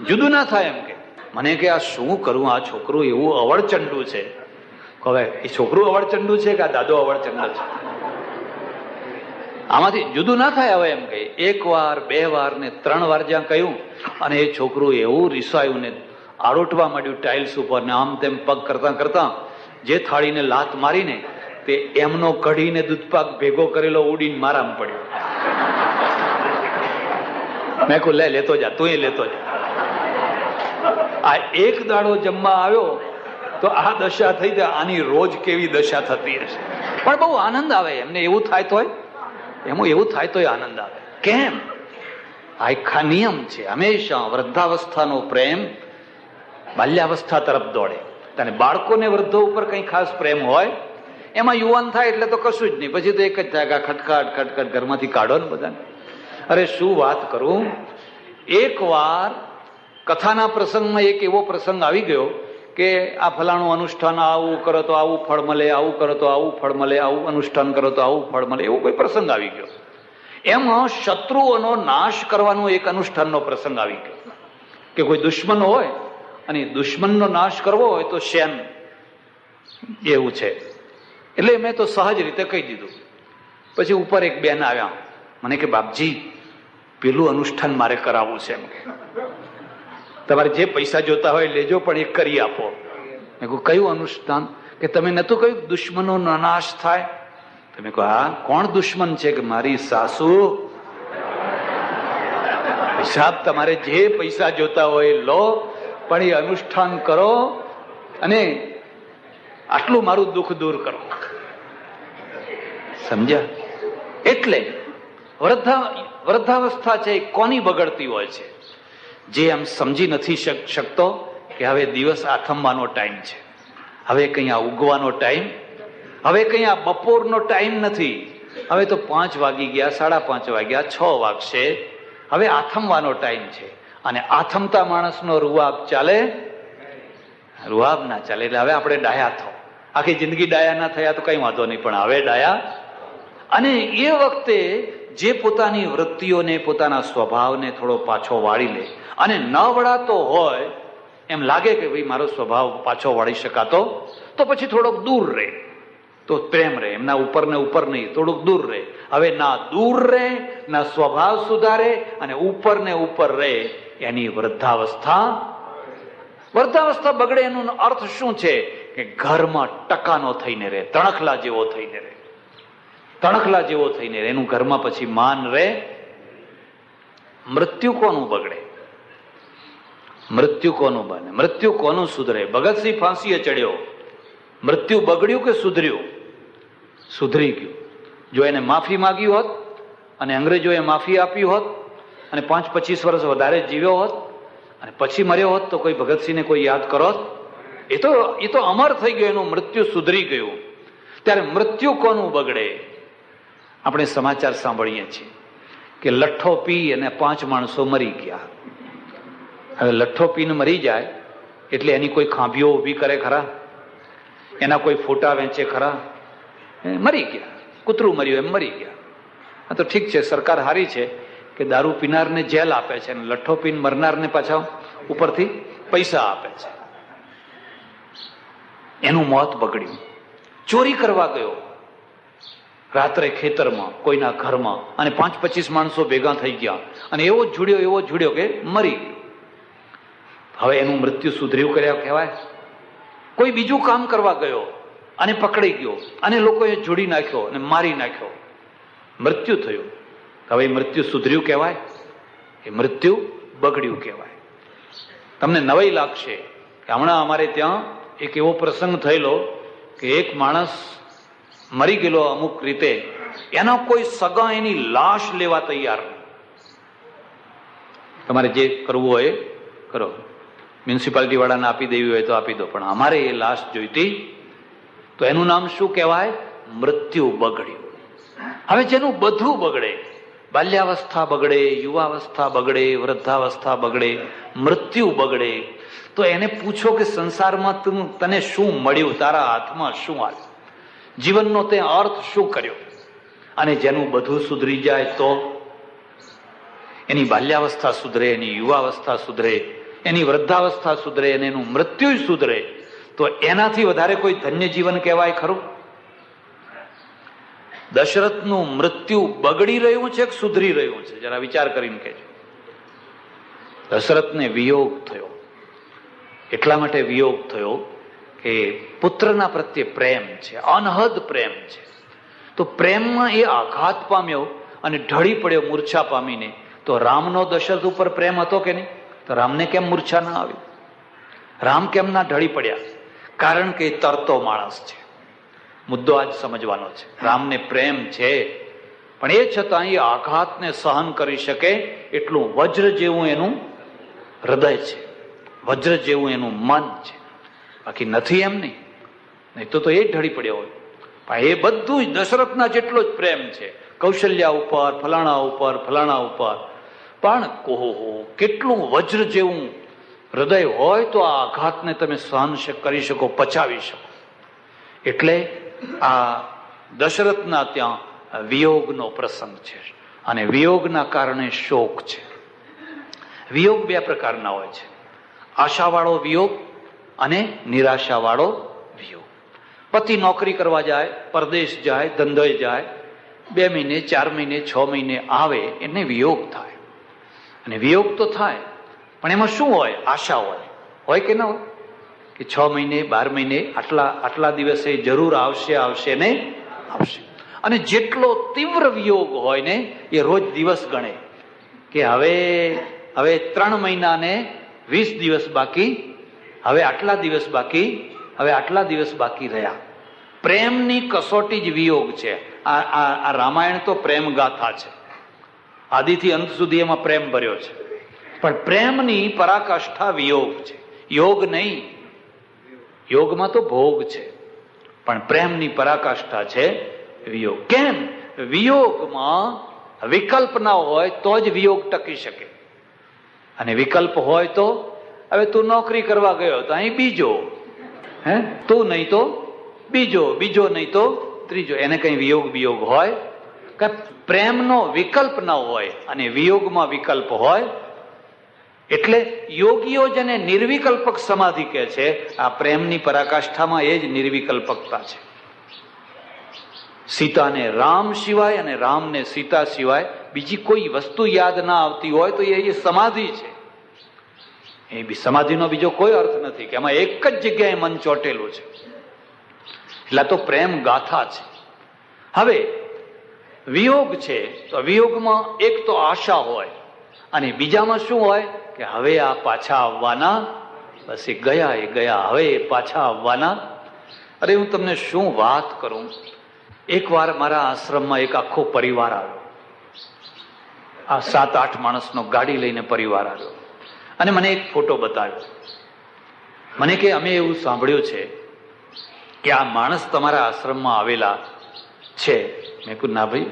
જુદું ના થાય. એમ કે મને કે આ શું કરું, આ છોકરું એવું અવળચંડું છે. હવે એ છોકરું અવળચંડું છે કે આ દાદો અવળચંડો છે? આમાંથી જુદું ના થાય. હવે એમ કે 1 વાર 2 વાર ને 3 વાર જ્યાં કહ્યું, અને એ છોકરું એવું રીસાયું ને આરોટવા માંડ્યું ટાઇલ્સ ઉપર ને આમ તેમ પગ કરતા જે થાળીને લાત મારીને તે એમનો કઢીને દૂધપાક ભેગો કરેલો ઉડીને મારામાં પડ્યો. મેં કહું લેતો જા, તું એ લેતો જા. આ એક દાડો જમવા આવ્યો તો આ દશા થઈ જાય. આની રોજ કેવી દશા થતી હશે. પણ બહુ આનંદ આવે એમને. એવું થાય તો આનંદ આવે. કેમ? આખા નિયમ છે. હંમેશા વૃદ્ધાવસ્થાનો પ્રેમ બાલ્યાવસ્થા તરફ દોડે. અને બાળકોને વૃદ્ધો ઉપર કઈ ખાસ પ્રેમ હોય, એમાં યુવાન થાય એટલે તો કશું જ નહીં. પછી તો એક જ થાય, ખટખટ ઘરમાંથી કાઢો ને બધાને. અરે શું વાત કરું, એક વાર કથાના પ્રસંગમાં એક એવો પ્રસંગ આવી ગયો કે આ ફલાણું અનુષ્ઠાન, આવું કરો તો આવું ફળ મળે, આવું કરો તો આવું ફળ મળે, આવું અનુષ્ઠાન કરો તો આવું ફળ મળે, એવો કોઈ પ્રસંગ આવી ગયો. એમાં શત્રુઓનો નાશ કરવાનો એક અનુષ્ઠાનનો પ્રસંગ આવી ગયો કે કોઈ દુશ્મન હોય અને દુશ્મનનો નાશ કરવો હોય તો શેમ એવું છે. એટલે મેં તો સહજ રીતે કહી દીધું. પછી ઉપર એક બેન આવ્યા, મને કે બાપજી પેલું અનુષ્ઠાન મારે કરાવવું છે. એમ કે તમારે જે પૈસા જોતા હોય લેજો, પણ એ કરી આપો. મેં કહ્યું કયું અનુષ્ઠાન? કે તમે નતું કહ્યું દુશ્મનો નો નાશ થાય? તમે કહો હા, કોણ દુશ્મન છે? કે મારી સાસુ. સાહેબ તમારે જે પૈસા જોતા હોય લો, પણ એ અનુષ્ઠાન કરો અને આટલું મારું દુઃખ દૂર કરો. સમજ્યા? એટલે વૃદ્ધાવસ્થા છે એ કોની બગડતી હોય છે? જે આમ સમજી નથી શકતો કે હવે દિવસ આથમવાનો ટાઈમ છે, હવે કઈ આ ઉગવાનો ટાઈમ, હવે કઈ આ બપોરનો ટાઈમ નથી, હવે તો 5 વાગી ગયા, 5:30 વાગ્યા, 6 વાગશે, હવે આથમવાનો ટાઈમ છે. અને આથમતા માણસનો રૂઆબ ચાલે? રૂઆબ ના ચાલે. એટલે હવે આપણે ડાયા થો. આખી જિંદગી ડાયા ના થયા તો કઈ વાંધો નહીં, પણ હવે ડાયા. અને એ વખતે જે પોતાની વૃત્તિઓને, પોતાના સ્વભાવને થોડો પાછો વાળી લે, અને ન વળાતો હોય એમ લાગે કે ભાઈ મારો સ્વભાવ પાછો વાળી શકાતો, તો પછી થોડોક દૂર રહે તો પ્રેમ રહે. એમના ઉપર ને ઉપર નહીં, થોડુંક દૂર રહે. હવે ના દૂર રહે, ના સ્વભાવ સુધારે, અને ઉપર ને ઉપર રહે, એની વૃદ્ધાવસ્થા બગડે. એનો અર્થ શું છે? કે ઘરમાં ટકાનો થઈને રહે, તણખલા જેવો થઈને રહે, તણખલા જેવો થઈને રહે. એનું ઘરમાં પછી માન રહે. મૃત્યુ કોનું બગડે? મૃત્યુ કોનું બને? મૃત્યુ કોનું સુધરે? ભગતસિંહ ફાંસીએ ચડ્યો, મૃત્યુ બગડ્યું કે સુધર્યું? સુધરી ગયું. જો એને માફી માંગ્યું હોત અને અંગ્રેજોએ માફી આપી હોત અને 5-25 વર્ષ વધારે જીવ્યો હોત અને પછી મર્યો હોત તો કોઈ ભગતસિંહને કોઈ યાદ કરો? એ તો અમર થઈ ગયો, એનું મૃત્યુ સુધરી ગયું. ત્યારે મૃત્યુ કોનું બગડે? આપણે સમાચાર સાંભળીએ છીએ કે લઠ્ઠો પી અને 5 માણસો મરી ગયા. હવે લઠ્ઠો પીને મરી જાય એટલે એની કોઈ ખાંભીઓ ઊભી કરે ખરા? એના કોઈ ફોટા વેચે ખરા? મરી ગયા, કૂતરું મર્યું એમ મરી ગયા. આ તો ઠીક છે, સરકાર હારી છે કે દારૂ પીનારને જેલ આપે છે અને લઠ્ઠો પીને મરનારને પાછા ઉપરથી પૈસા આપે છે. એનું મોત બગડ્યું. ચોરી કરવા ગયો રાત્રે ખેતરમાં કોઈના ઘરમાં, અને 5-25 માણસો ભેગા થઈ ગયા અને એવો જુડ્યો કે મરી ગયો. હવે એનું મૃત્યુ સુધર્યું કર્યા કહેવાય? કોઈ બીજું કામ કરવા ગયો અને પકડાઈ ગયો અને લોકોએ જોડી નાખ્યો અને મારી નાખ્યો, મૃત્યુ થયું. હવે મૃત્યુ સુધર્યું કહેવાય? એ મૃત્યુ બગડ્યું કહેવાય. તમને નવાઈ લાગશે કે હમણાં અમારે ત્યાં એક એવો પ્રસંગ થયેલો કે એક માણસ મરી ગયેલો અમુક રીતે, એનો કોઈ સગા એની લાશ લેવા તૈયાર. તમારે જે કરવું હોય કરો, મ્યુનિસિપાલિટી વાળાને આપી દેવી હોય તો આપી દો, પણ અમારે એ લાશ જોઈતી. તો એનું નામ શું કહેવાય? મૃત્યુ બગડ્યું. હવે જેનું બધું બગડે, બાલ્યાવસ્થા બગડે, યુવાવસ્થા બગડે, વૃદ્ધાવસ્થા બગડે, મૃત્યુ બગડે, તો એને પૂછો કે સંસારમાં તને શું મળ્યું? તારા હાથમાં શું આવ્યું? જીવનનો તે અર્થ શું કર્યો? અને જેનું બધું સુધરી જાય તો એની બાલ્યાવસ્થા સુધરે, એની યુવાવસ્થા સુધરે, એની વૃદ્ધાવસ્થા સુધરે અને એનું મૃત્યુ સુધરે, તો એનાથી વધારે કોઈ ધન્ય જીવન કહેવાય ખરું? દશરથનું મૃત્યુ બગડી રહ્યું છે કે સુધરી રહ્યું છે? જરા વિચાર કરીને કહેજો. દશરથને વિયોગ થયો. એટલા માટે વિયોગ થયો કે પુત્રના પ્રત્યે પ્રેમ છે, અનહદ પ્રેમ છે. તો પ્રેમમાં એ આઘાત પામ્યો અને ઢળી પડ્યો મૂર્છા પામીને. તો રામનો દશરથ ઉપર પ્રેમ હતો કે નહીં? તો રામને કેમ મૂર્છા ના આવી? રામ કેમ ના ઢળી પડ્યા? કારણ કે એ તરતો માણસ છે. મુદ્દો આજ સમજવાનો છે. રામને પ્રેમ છે, પણ એ છતાં એ આઘાતને સહન કરી શકે એટલું વજ્ર જેવું એનું હૃદય છે, વજ્ર જેવું એનું મન છે. બાકી નથી એમ નહીં તો એ ઢળી પડ્યો હોય. પણ એ બધું જ દશરથના જેટલો જ પ્રેમ છે, કૌશલ્યા ઉપર, ફલાણા ઉપર, ફલાણા ઉપર. પણ કેટલું વજ્ર જેવું હૃદય હોય તો આ આઘાતને તમે સહન કરી શકો, પચાવી શકો. એટલે આ દશરથના ત્યાં વિયોગનો પ્રસંગ છે અને વિયોગના કારણે શોક છે. વિયોગ 2 પ્રકારના હોય છે, આશાવાળો વિયોગ અને નિરાશાવાળો વિયોગ. પતિ નોકરી કરવા જાય, પરદેશ જાય, ધંધોએ જાય, 2 મહિને, 4 મહિને, 6 મહિને આવે, એને વિયોગ થાય. અને વિયોગ તો થાય, પણ એમાં શું હોય? આશા હોય કે ના હોય? કે 6 મહિને 12 મહિને આટલા દિવસે જરૂર આવશે ને આવશે. અને જેટલો તીવ્ર વિયોગ હોય ને એ રોજ દિવસ ગણે કે હવે 3 મહિના ને 20 દિવસ બાકી, હવે આટલા દિવસ બાકી રહ્યા. પ્રેમની કસોટી જ વિયોગ છે. આ રામાયણ તો પ્રેમ ગાથા છે. આદિથી અંત સુધી એમાં પ્રેમ ભર્યો છે, પણ પ્રેમની પરાકાષ્ઠા વિયોગ છે, યોગ નહીં. યોગમાં તો ભોગ છે, પણ પ્રેમની પરાકાષ્ઠા છે વિયોગ. કેમ? વિયોગમાં વિકલ્પ ના હોય તો જ વિયોગ ટકી શકે. અને વિકલ્પ હોય તો, હવે તું નોકરી કરવા ગયો તો અહીં બીજો, તું નહીં તો બીજો નહીં તો ત્રીજો, એને કઈ વિયોગ હોય? પ્રેમનો વિકલ્પ ન હોય અને વિયોગમાં વિકલ્પ હોય. એટલે યોગીઓ જેને નિર્વિકલ્પક સમાધિ કહે છે, આ પ્રેમની પરાકાષ્ઠામાં એ જ નિર્વિકલ્પકતા છે. સીતાને રામ સિવાય અને રામને સીતા સિવાય બીજી કોઈ વસ્તુ યાદ ના આવતી હોય તો એ સમાધિ છે. એ સમાધિનો બીજો કોઈ અર્થ નથી કે એમાં એક જ જગ્યાએ મન ચોટેલું છે. એટલે તો પ્રેમ ગાથા છે. હવે વિયોગ છે તો વિયોગમાં એક તો આશા હોય અને બીજામાં શું હોય કે હવે આ પાછા આવવાના, બસ એ ગયા, હવે પાછા આવવાના. અરે હું તમને શું વાત કરું, એકવાર મારા આશ્રમમાં એક આખો પરિવાર આવ્યો. આ 7-8 માણસનો ગાડી લઈને પરિવાર આવ્યો અને મને એક ફોટો બતાવ્યો. મને કે અમે એવું સાંભળ્યું છે કે આ માણસ તમારા આશ્રમમાં આવેલા છે. મેં કહ્યું ના ભાઈ,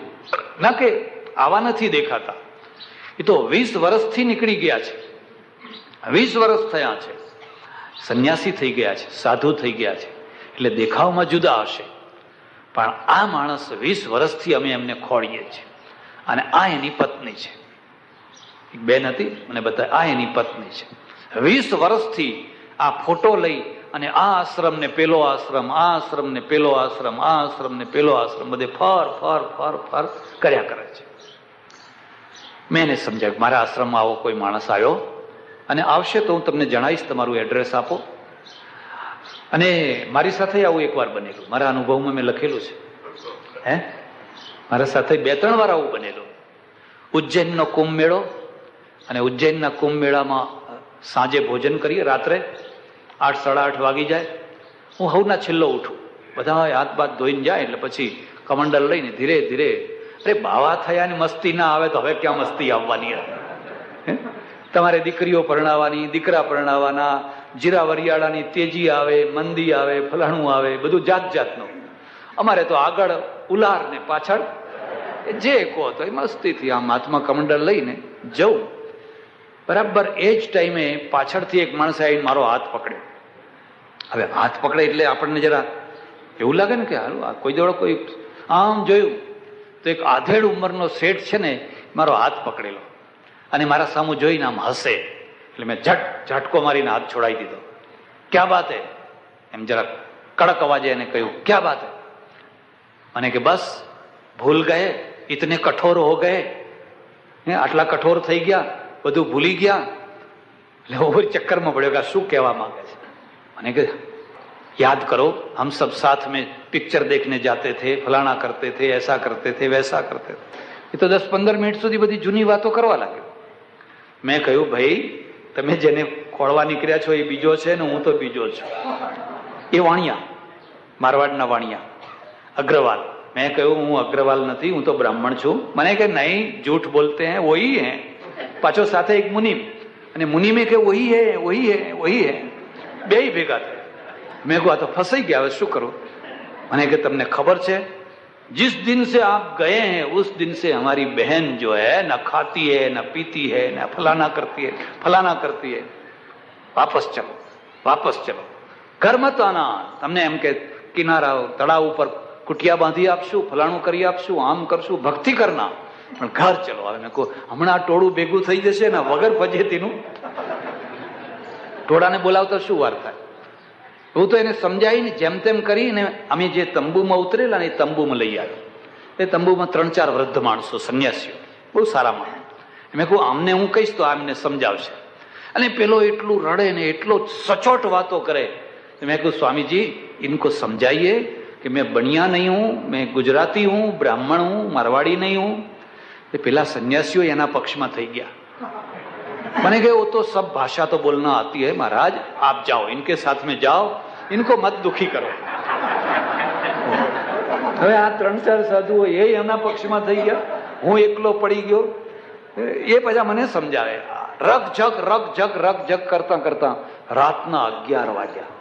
ના કે આવા નથી દેખાતા. એ તો 20 વર્ષથી નીકળી ગયા છે, 20 વર્ષ થયા છે, સંન્યાસી થઈ ગયા છે, સાધુ થઈ ગયા છે, એટલે દેખાવમાં જુદા હશે. પણ આ માણસ 20 વર્ષથી અમે એમને ખોળીએ છીએ. અને આ એની પત્ની છે. એક બેન હતી, મને બતાવે, આ એની પત્ની છે. 20 વર્ષથી આ ફોટો લઈ અને આ આશ્રમ ને પેલો આશ્રમ, આ આશ્રમ ને પેલો આશ્રમ, આ આશ્રમ ને પેલો આશ્રમ, બધે ફર કર્યા કરે છે. મેં એને સમજાવ્યું મારા આશ્રમમાં આવો કોઈ માણસ આવ્યો અને આવશે તો હું તમને જણાવીશ, તમારું એડ્રેસ આપો. અને મારી સાથે આવું એકવાર બનેલું, મારા અનુભવમાં મેં લખેલું છે. મારા સાથે 2-3 વાર આવું બનેલું. ઉજ્જૈનનો કુંભ મેળો, અને ઉજ્જૈનના કુંભ મેળામાં સાંજે ભોજન કરીએ, રાત્રે 8-8:30 વાગી જાય. હું હવના છેલ્લો ઉઠું, બધા હાથ બાથ ધોઈને જાય એટલે પછી કમંડલ લઈને ધીરે ધીરે, અરે બાવા થયા ને મસ્તી ના આવે તો હવે ક્યાં મસ્તી આવવાની? તમારે દીકરીઓ પરણાવવાની, દીકરા પરણાવવાના, જીરા વરિયાળાની તેજી આવે, મંદી આવે, ફલાણું આવે, બધું જાત જાતનું. અમારે તો આગળ ઉલાર ને પાછળ જે કહો તો એ મસ્તીથી આમ હાથમાં કમંડલ લઈને જવું. બરાબર એ જ ટાઈમે પાછળથી એક માણસ આવીને મારો હાથ પકડ્યો. હવે હાથ પકડે એટલે આપણને જરા એવું લાગે ને કે હાલો આ કોઈ દોડો કોઈ. આમ જોયું તો એક આધેડ ઉંમરનો શેઠ છે ને, મારો હાથ પકડેલો અને મારા સામું જોઈને આમ હસે. એટલે મેં ઝટકો મારીને હાથ છોડાવી દીધો. ક્યાં બાત હે? એમ જરા કડક અવાજે એને કહ્યું, ક્યાં બાત હે? મને કે બસ ભૂલ ગયે, ઇતને કઠોર હો ગયે, આટલા કઠોર થઈ ગયા, બધું ભૂલી ગયા. એટલે ઓવર ચક્કરમાં પડ્યો કે શું કહેવા માંગે છે. મને કે याद करो हम सब साथ में पिक्चर देखने जाते थे, फलाना करते थे, ऐसा करते थे, वैसा करते थे. એ તો 10-15 મિનિટ સુધી બધી જૂની વાતો કરવા લાગ્યો. મેં કહ્યું ભાઈ તમે જેને ખોળવા નીકળ્યા છો એ બીજો છે ને હું તો બીજો છું. એ વાણિયા, મારવાડના વાણિયા અગ્રવાલ. મેં કહ્યું હું અગ્રવાલ નથી, હું તો બ્રાહ્મણ છું. મને કે નહીં झूठ बोलते हैं, वही है. પાછો સાથે એક મુનિમ, અને મુનિમે કે વહી હે વહી હે વહી હે, બે ભેગા થયા. મેં કહું આ તો ફસાઈ ગયા, હવે શું કરું? મને કે તમને ખબર છે जिस दिन से आप गए हैं उस दिन से हमारी बहन जो है न खाती है न पीती है न फलाना करती है, वापस चलो घर मत आना. તમને એમ કે કિનારા તળાવ ઉપર કુટિયા બાંધી આપશું, ફલાણું કરી આપશું, આમ કરશું, ભક્તિ કરના, પણ ઘર ચલો. હવે મેં કહું હમણાં ટોળું ભેગું થઈ જશે ને વગર ફજેતીનું, ટોળાને બોલાવતા શું વાર થાય? હું તો એને સમજાવીને જેમ તેમ કરીને અમે જે તંબુમાં ઉતરેલા ને એ તંબુમાં લઈ આવ્યો. એ તંબુમાં 3-4 વૃદ્ધ માણસો, સંન્યાસીઓ, બહુ સારા માણસ. મેં કહું આમને હું કહીશ તો આમને સમજાવશે. અને પેલો એટલું રડે ને એટલો સચોટ વાતો કરે. मैं कहूँ स्वामी जी इनको समझाइए कि मैं बनिया नहीं हूं, मैं गुजराती हूं, ब्राह्मण हूं, मारवाड़ी नहीं हूं. तो पेला सन्यासियों एना पक्ष में थई गया. मैंने कहा वो तो सब भाषा तो बोलना आती है महाराज, आप जाओ इनके साथ में जाओ, इनको मत दुखी करो. હવે આ 3-4 સાધુઓ એ એના પક્ષમાં થઈ ગયા, હું એકલો પડી ગયો. એ પછી મને સમજાવે. રગ જગ કરતા કરતા રાતના 11 વાગ્યા.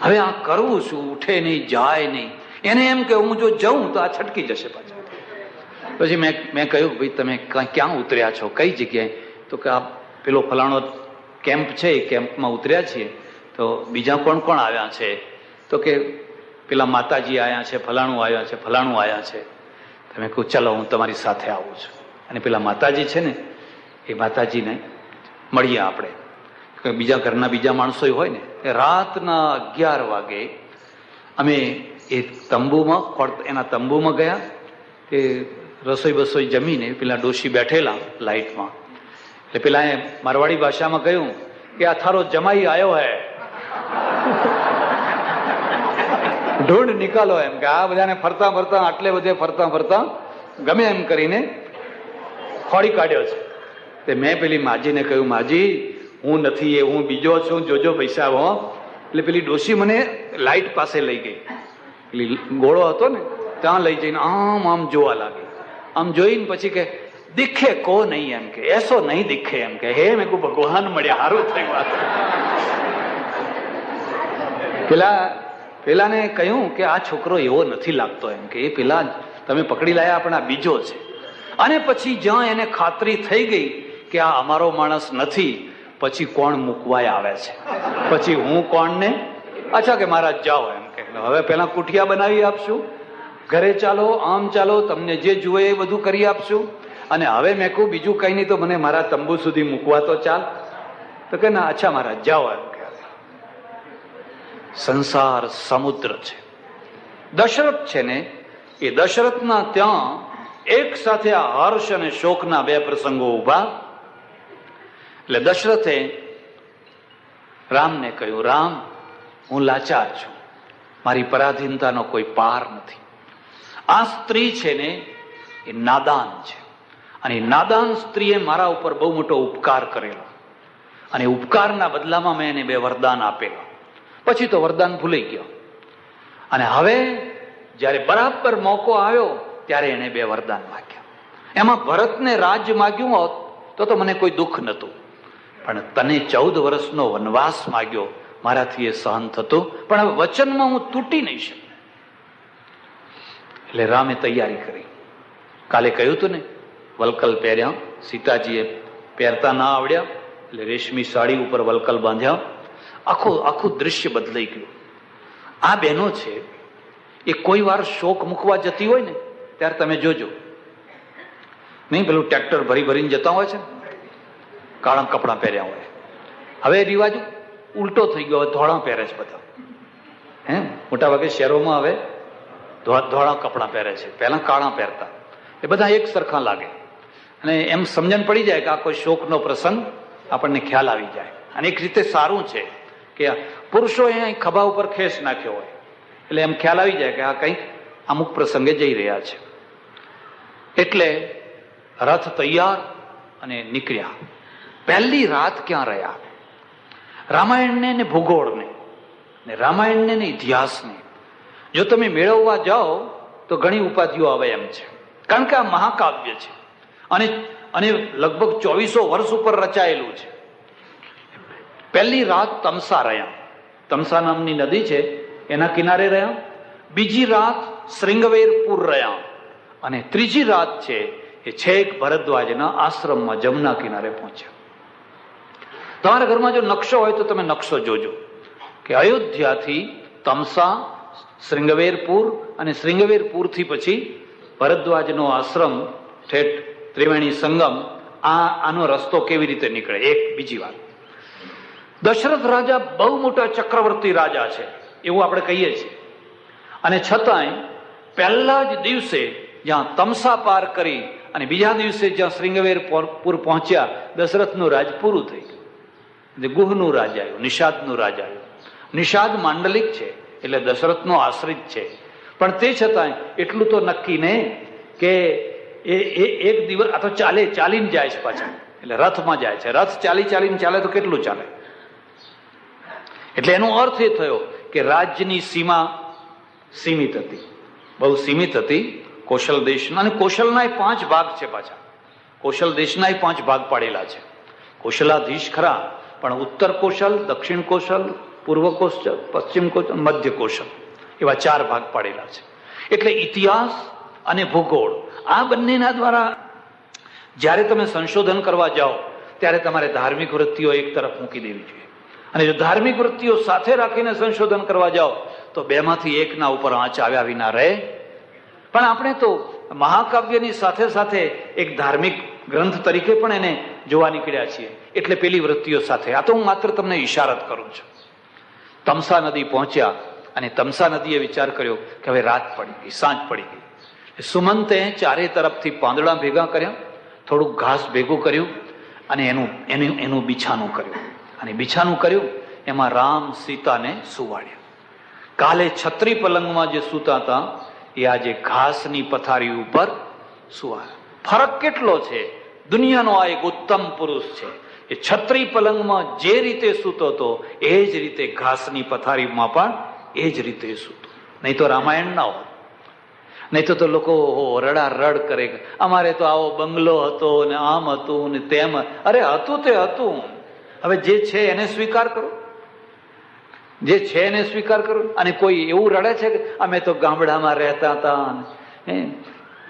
હવે આ કરવું શું? ઉઠે નહીં, જાય નહીં. એને એમ કે હું જો જાઉં તો આ છટકી જશે પાછા. પછી મેં કહ્યું ભાઈ તમે ક્યાં ઉતર્યા છો, કઈ જગ્યાએ? તો કે આ પેલો ફલાણો કેમ્પ છે એ કેમ્પમાં ઉતર્યા છીએ. તો બીજા કોણ કોણ આવ્યા છે? તો કે પેલા માતાજી આવ્યા છે, ફલાણું આવ્યા છે, ફલાણું આવ્યા છે. તમે કહું ચાલો હું તમારી સાથે આવું છું. અને પેલા માતાજી છે ને એ માતાજીને મળીએ આપણે. બીજા ઘરના બીજા માણસો હોય ને. રાતના 11 વાગે અમે એ તંબુમાં એના તંબુમાં ગયા. તે રસોઈ બસોઈ જમીને પેલા ડોશી બેઠેલા લાઈટમાં. એટલે પેલા એ મારવાડી ભાષામાં કહ્યું કે આ થારો જમાઈ આવ્યો હે, ઢૂંઢ નિકાલો. એમ કે આ બધાને ફરતા ફરતા આટલે બધે ફરતા ફરતા ગમે એમ કરીને ખોડી કાઢ્યો છે. તે મેં પેલી માજીને કહ્યું માજી હું નથી એ, હું બીજો છું, જોજો પૈસા હો. એટલે પેલી ડોશી મને લાઈટ પાસે લઈ ગઈ. પેલી ગોળો હતો ને ત્યાં લઈ જઈને આમ આમ જોવા લાગી. આમ જોઈને પછી કે દિખે કો નહીં, એમ કે એસો નહીં દિખે. એમ કે હે મેં કહું ભગવાન મળ્યા, સારું થયું. વાત પેલાને કહ્યું કે આ છોકરો એવો નથી લાગતો. એમ કે એ પેલા તમે પકડી લાયા પણ આ બીજો છે. અને પછી જ્યાં એને ખાતરી થઈ ગઈ કે આ અમારો માણસ નથી, પછી કોણ મૂકવાય આવે છે. પછી હું કોણ ને અચ્છા કે મહારાજ જાઓ. એમ કે હવે પેલા કુઠિયા બનાવી આપશું, ઘરે ચાલો, આમ ચાલો, તમને જે જુએ એ બધું કરી આપશું. અને હવે મેં કહું બીજું કઈ નહીં તો મને મારા તંબુ સુધી મૂકવા તો ચાલ. તો કે ના અચ્છા મહારાજ જાઓ. એમ કે સંસાર સમુદ્ર છે. દશરથ છે ને એ દશરથના ત્યાં એક સાથે આ હર્ષ અને શોકના 2 પ્રસંગો ઉભા. એટલે દશરથે રામને કહ્યું રામ હું લાચાર છું, મારી પરાધીનતાનો કોઈ પાર નથી. આ સ્ત્રી છે ને એ નાદાન છે, અને નાદાન સ્ત્રીએ મારા ઉપર બહુ મોટો ઉપકાર કરેલો, અને ઉપકારના બદલામાં મેં એને 2 વરદાન આપેલા. પછી તો વરદાન ભૂલાઈ ગયો. અને હવે જયારે બરાબર મોકો આવ્યો ત્યારે એને 2 વરદાન માગ્યા. એમાં ભરતને રાજ માગ્યું હોત તો મને કોઈ દુઃખ નહોતું, પણ તને 14 વર્ષનો વનવાસ માગ્યો, મારાથી એ સહન થતું, પણ હવે વચનમાં હું તૂટી નહીં શકું. એટલે રામે તૈયારી કરી. કાલે કહ્યું હતું ને વલકલ પહેર્યા, સીતાજીએ પહેરતા ના આવડ્યા એટલે રેશમી સાડી ઉપર વલકલ બાંધ્યા. આખું દૃશ્ય બદલાઈ ગયું. આ બહેનો છે એ કોઈ વાર શોક મૂકવા જતી હોય ને ત્યારે તમે જોજો, નહીં પેલું ટ્રેક્ટર ભરીને જતા હોય છે ને, કાળા કપડાં પહેર્યા હોય. હવે રિવાજ ઉલટો થઈ ગયો, ધોળા પહેરે છે બધા. મોટા ભાગે શહેરોમાં હવે ધોળા કપડાં પહેરે છે, પહેલા કાળા પહેરતા. એ બધા એક સરખા લાગે અને એમ સમજણ પડી જાય કે આ કોઈ શોકનો પ્રસંગ આપણને ખ્યાલ આવી જાય. અને એક રીતે સારું છે કે પુરુષો અહીંયા ખભા ઉપર ખેસ નાખ્યો હોય એટલે એમ ખ્યાલ આવી જાય કે આ કંઈક અમુક પ્રસંગે જઈ રહ્યા છે. એટલે રથ તૈયાર અને નીકળ્યા. પહેલી રાત ક્યાં રહ્યા? રામાયણને ને ભૂગોળને ને રામાયણને ને ઇતિહાસને જો તમે મેળવવા જાઓ તો ઘણી ઉપાધિઓ આવે એમ છે, કારણ કે આ મહાકાવ્ય છે અને લગભગ 2400 વર્ષ ઉપર રચાયેલું છે. પહેલી રાત તમસા રહ્યા, તમસા નામની નદી છે એના કિનારે રહ્યા. બીજી રાત શ્રીંગવેરપુર રહ્યા, અને ત્રીજી રાત છે એ છેક ભરદ્વાજના આશ્રમમાં જમના કિનારે પહોંચ્યા. તમારા ઘરમાં જો નકશો હોય તો તમે નકશો જોજો કે અયોધ્યાથી તમસા, શ્રીંગવેરપુર અને શ્રીંગવેરપુરથી પછી ભરદ્વાજનો આશ્રમ ઠેઠ ત્રિવેણી સંગમ, આનો રસ્તો કેવી રીતે નીકળે. એક બીજી વાત, દશરથ રાજા બહુ મોટા ચક્રવર્તી રાજા છે એવું આપણે કહીએ છીએ, અને છતાંય પહેલા જ દિવસે જ્યાં તમસા પાર કરી અને બીજા દિવસે જ્યાં શ્રીંગવેરપુર પહોંચ્યા, દશરથનું રાજ પૂરું થઈ ગયું. ગુહનું રાજ આવ્યું, નિષાદનું રાજ આવ્યું. નિષાદ માંડલિક છે એટલે દશરથનો આશ્રિત છે, પણ તે છતાં એટલું તો નક્કી ને કે એ એક દિવસ આ તો ચાલીને જાય છે પાછા, એટલે રથમાં જાય છે. રથ ચાલીને ચાલે તો કેટલું ચાલે? એટલે એનો અર્થ એ થયો કે રાજ્યની સીમા સીમિત હતી, બહુ સીમિત હતી. કૌશલ દેશના, અને કૌશલના 5 ભાગ છે પાછા. કૌશલ દેશના 5 ભાગ પાડેલા છે. કૌશલાધીશ ખરા, પણ ઉત્તર કૌશલ, દક્ષિણ કૌશલ, પૂર્વ કૌશલ, પશ્ચિમ કૌશલ, મધ્ય કૌશલ, એવા 4 ભાગ પાડેલા છે. એટલે ઇતિહાસ અને ભૂગોળ આ બંનેના દ્વારા જ્યારે તમે સંશોધન કરવા જાઓ ત્યારે તમારે ધાર્મિક વૃત્તિઓ એક તરફ મૂકી દેવી જોઈએ. અને જો ધાર્મિક વૃત્તિઓ સાથે રાખીને સંશોધન કરવા જાઓ તો બેમાંથી એકના ઉપર આંચ આવ્યા વિના રહે. પણ આપણે તો મહાકાવ્યની સાથે સાથે એક ધાર્મિક ગ્રંથ તરીકે પણ એને જોવા નીકળ્યા છીએ, એટલે પેલી વૃત્તિઓ સાથે. આ તો હું માત્ર તમને ઇશારત કરું છું. તમસા નદી પહોંચ્યા અને તમસા નદીએ વિચાર કર્યો કે હવે રાત પડી ગઈ, સાંજ પડી ગઈ. સુમંતે ચારે તરફથી પાંદડા ભેગા કર્યા, થોડુંક ઘાસ ભેગું કર્યું અને એનું બિછાનું કર્યું. અને બિછાનું કર્યું એમાં રામ સીતાને સુવાડ્યા. કાલે છત્રી પલંગમાં જે સૂતા હતા એ આજે ઘાસની પથારી ઉપર સુવાયા. ફરક કેટલો છે! દુનિયાનો આ એક ઉત્તમ પુરુષ છે. એ છત્રી પલંગમાં જે રીતે સૂતો હતો એ જ રીતે ઘાસની પથારીમાં પણ એ જ રીતે સૂતો. નહીં તો રામાયણ ના હોય. નહીં તો લોકો રડ કરે, અમારે તો આવો બંગલો હતો ને આમ હતું ને તેમ. અરે હતું તે હતું. હવે જે છે એને સ્વીકાર કરો, જે છે એને સ્વીકાર કરો. અને કોઈ એવું રડે છે કે અમે તો ગામડામાં રહેતા હતા,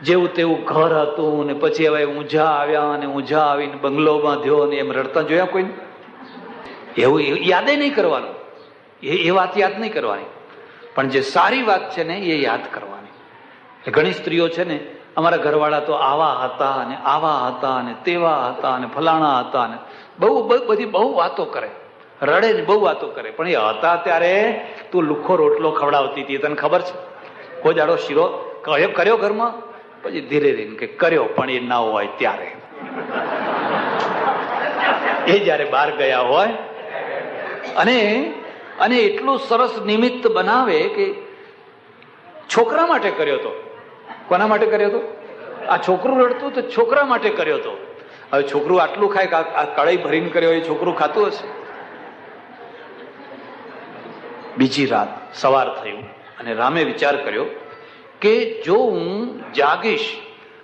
જેવું તેવું ઘર હતું ને પછી હવે ઊંઝા આવ્યા અને ઊંઝા આવીને બંગલો બાંધ્યો ને એમ રડતા જોયા કોઈ? એવું યાદે નહીં કરવાનું. એ વાત યાદ નહીં કરવાની, પણ જે સારી વાત છે ને એ યાદ કરવાની. ઘણી સ્ત્રીઓ છે ને, અમારા ઘરવાળા તો આવા હતા અને આવા હતા અને તેવા હતા અને ફલાણા હતા ને બહુ વાતો કરે, રડે ને બહુ વાતો કરે. પણ એ હતા ત્યારે તું લુખ્ખો રોટલો ખવડાવતી હતી, તને ખબર છે? કોઈ દાડો શીરો કર્યો ઘરમાં? પછી ધીરે ધીરે કે કર્યો, પણ એ ના હોય ત્યારે. એ જયારે બહાર ગયા હોય અને એટલું સરસ નિમિત્ત બનાવે કે છોકરા માટે કર્યો હતો. કોના માટે કર્યો હતો? આ છોકરું રડતું તો છોકરા માટે કર્યો હતો. હવે છોકરું આટલું ખાય કે આ કડાઈ ભરીને કર્યો એ છોકરું ખાતું હશે? બીજી રાત સવાર થયું અને રામે વિચાર કર્યો કે જો હું જાગીશ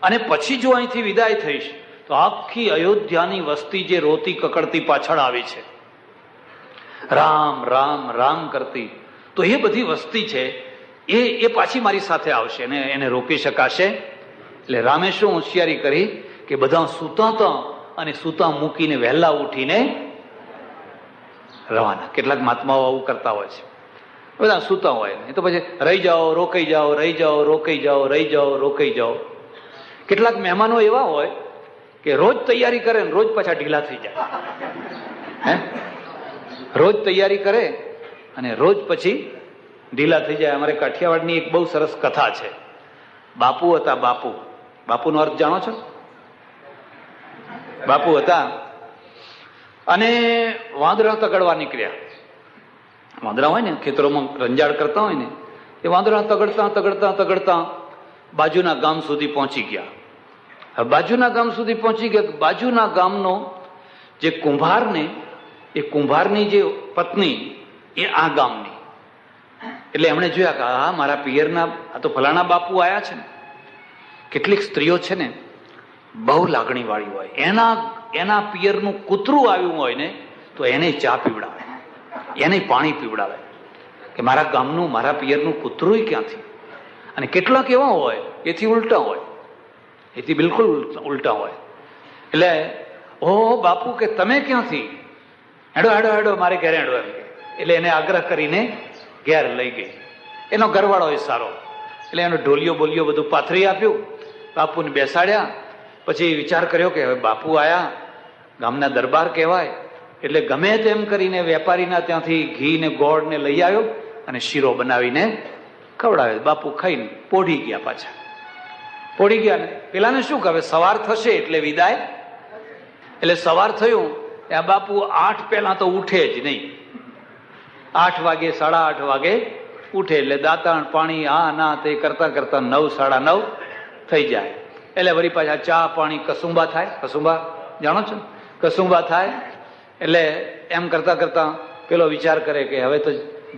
અને પછી જો અહીંથી વિદાય થઈશ તો આખી અયોધ્યાની વસ્તી જે રોતી કકડતી પાછળ આવી છે, રામ રામ રામ કરતી, તો એ બધી વસ્તી છે એ પાછી મારી સાથે આવશે ને એને રોકી શકાશે? એટલે રામે શું હોશિયારી કરી કે બધા સૂતા હતા અને સૂતા મૂકીને વહેલા ઉઠીને રવાના. કેટલાક મહાત્માઓ આવું કરતા હોય છે, બધા સૂતા હોય ને તો પછી રહી જાઓ, રોકાઈ જાઓ, રહી જાઓ, રોકાઈ જાઓ, રહી જાઓ, રોકાઈ જાઓ. કેટલાક મહેમાનો એવા હોય કે રોજ તૈયારી કરે ને રોજ પાછા ઢીલા થઈ જાય. રોજ તૈયારી કરે અને રોજ પછી ઢીલા થઈ જાય. અમારે કાઠિયાવાડની એક બહુ સરસ કથા છે. બાપુ હતા. બાપુનો અર્થ જાણો છો? બાપુ હતા અને વાંદરા તગડવા નીકળ્યા. વાંદરા હોય ને ખેતરોમાં રંજાડ કરતા હોય ને, એ વાંદરા તગડતા બાજુના ગામ સુધી પહોંચી ગયા. બાજુના ગામ સુધી પહોંચી ગયા. બાજુના ગામનો જે કુંભાર ને, એ કુંભારની જે પત્ની એ આ ગામની. એટલે એમણે જોયા કે હા મારા પિયરના આ તો ફલાણા બાપુ આયા છે ને. કેટલીક સ્ત્રીઓ છે ને બહુ લાગણી વાળી હોય, એના પિયરનું કૂતરું આવ્યું હોય ને તો એને ચા પીવડાવે, એને પાણી પીવડાવે કે મારા ગામનું મારા પિયરનું કૂતરું ક્યાંથી. અને કેટલાક એવા હોય એથી ઉલટા હોય, એથી બિલકુલ ઉલટા હોય. એટલે ઓહો બાપુ કે તમે ક્યાંથી? હેડો હેડો હેડો મારે ઘરે હેડો એમ. એટલે એને આગ્રહ કરીને ઘેર લઈ ગઈ. એનો ઘરવાળો એ સારો, એટલે એનો ઢોલિયો બોલિયો બધું પાથરી આપ્યું, બાપુને બેસાડ્યા. પછી વિચાર કર્યો કે હવે બાપુ આયા, ગામના દરબાર કહેવાય, એટલે ગમે તેમ કરીને વેપારીના ત્યાંથી ઘી ને ગોળ ને લઈ આવ્યો અને શીરો બનાવીને ખવડાવ્યો. બાપુ ખાઈને પોઢી ગયા પાછા. પોડી ગયા ને પેલાને શું કહે સવાર થશે એટલે વિદાય. એટલે સવાર થયું આ બાપુ 8 પહેલા તો ઉઠે જ નહીં. 8 વાગે 8:30 વાગે ઉઠે એટલે દાંતણ પાણી આ ના તે કરતા કરતા 9 9:30 થઈ જાય. એટલે વળી પાછા ચા પાણી કસુંબા થાય. કસુંબા જાણો છો? કસુંબા થાય એટલે એમ કરતા કરતા પેલો વિચાર કરે કે હવે તો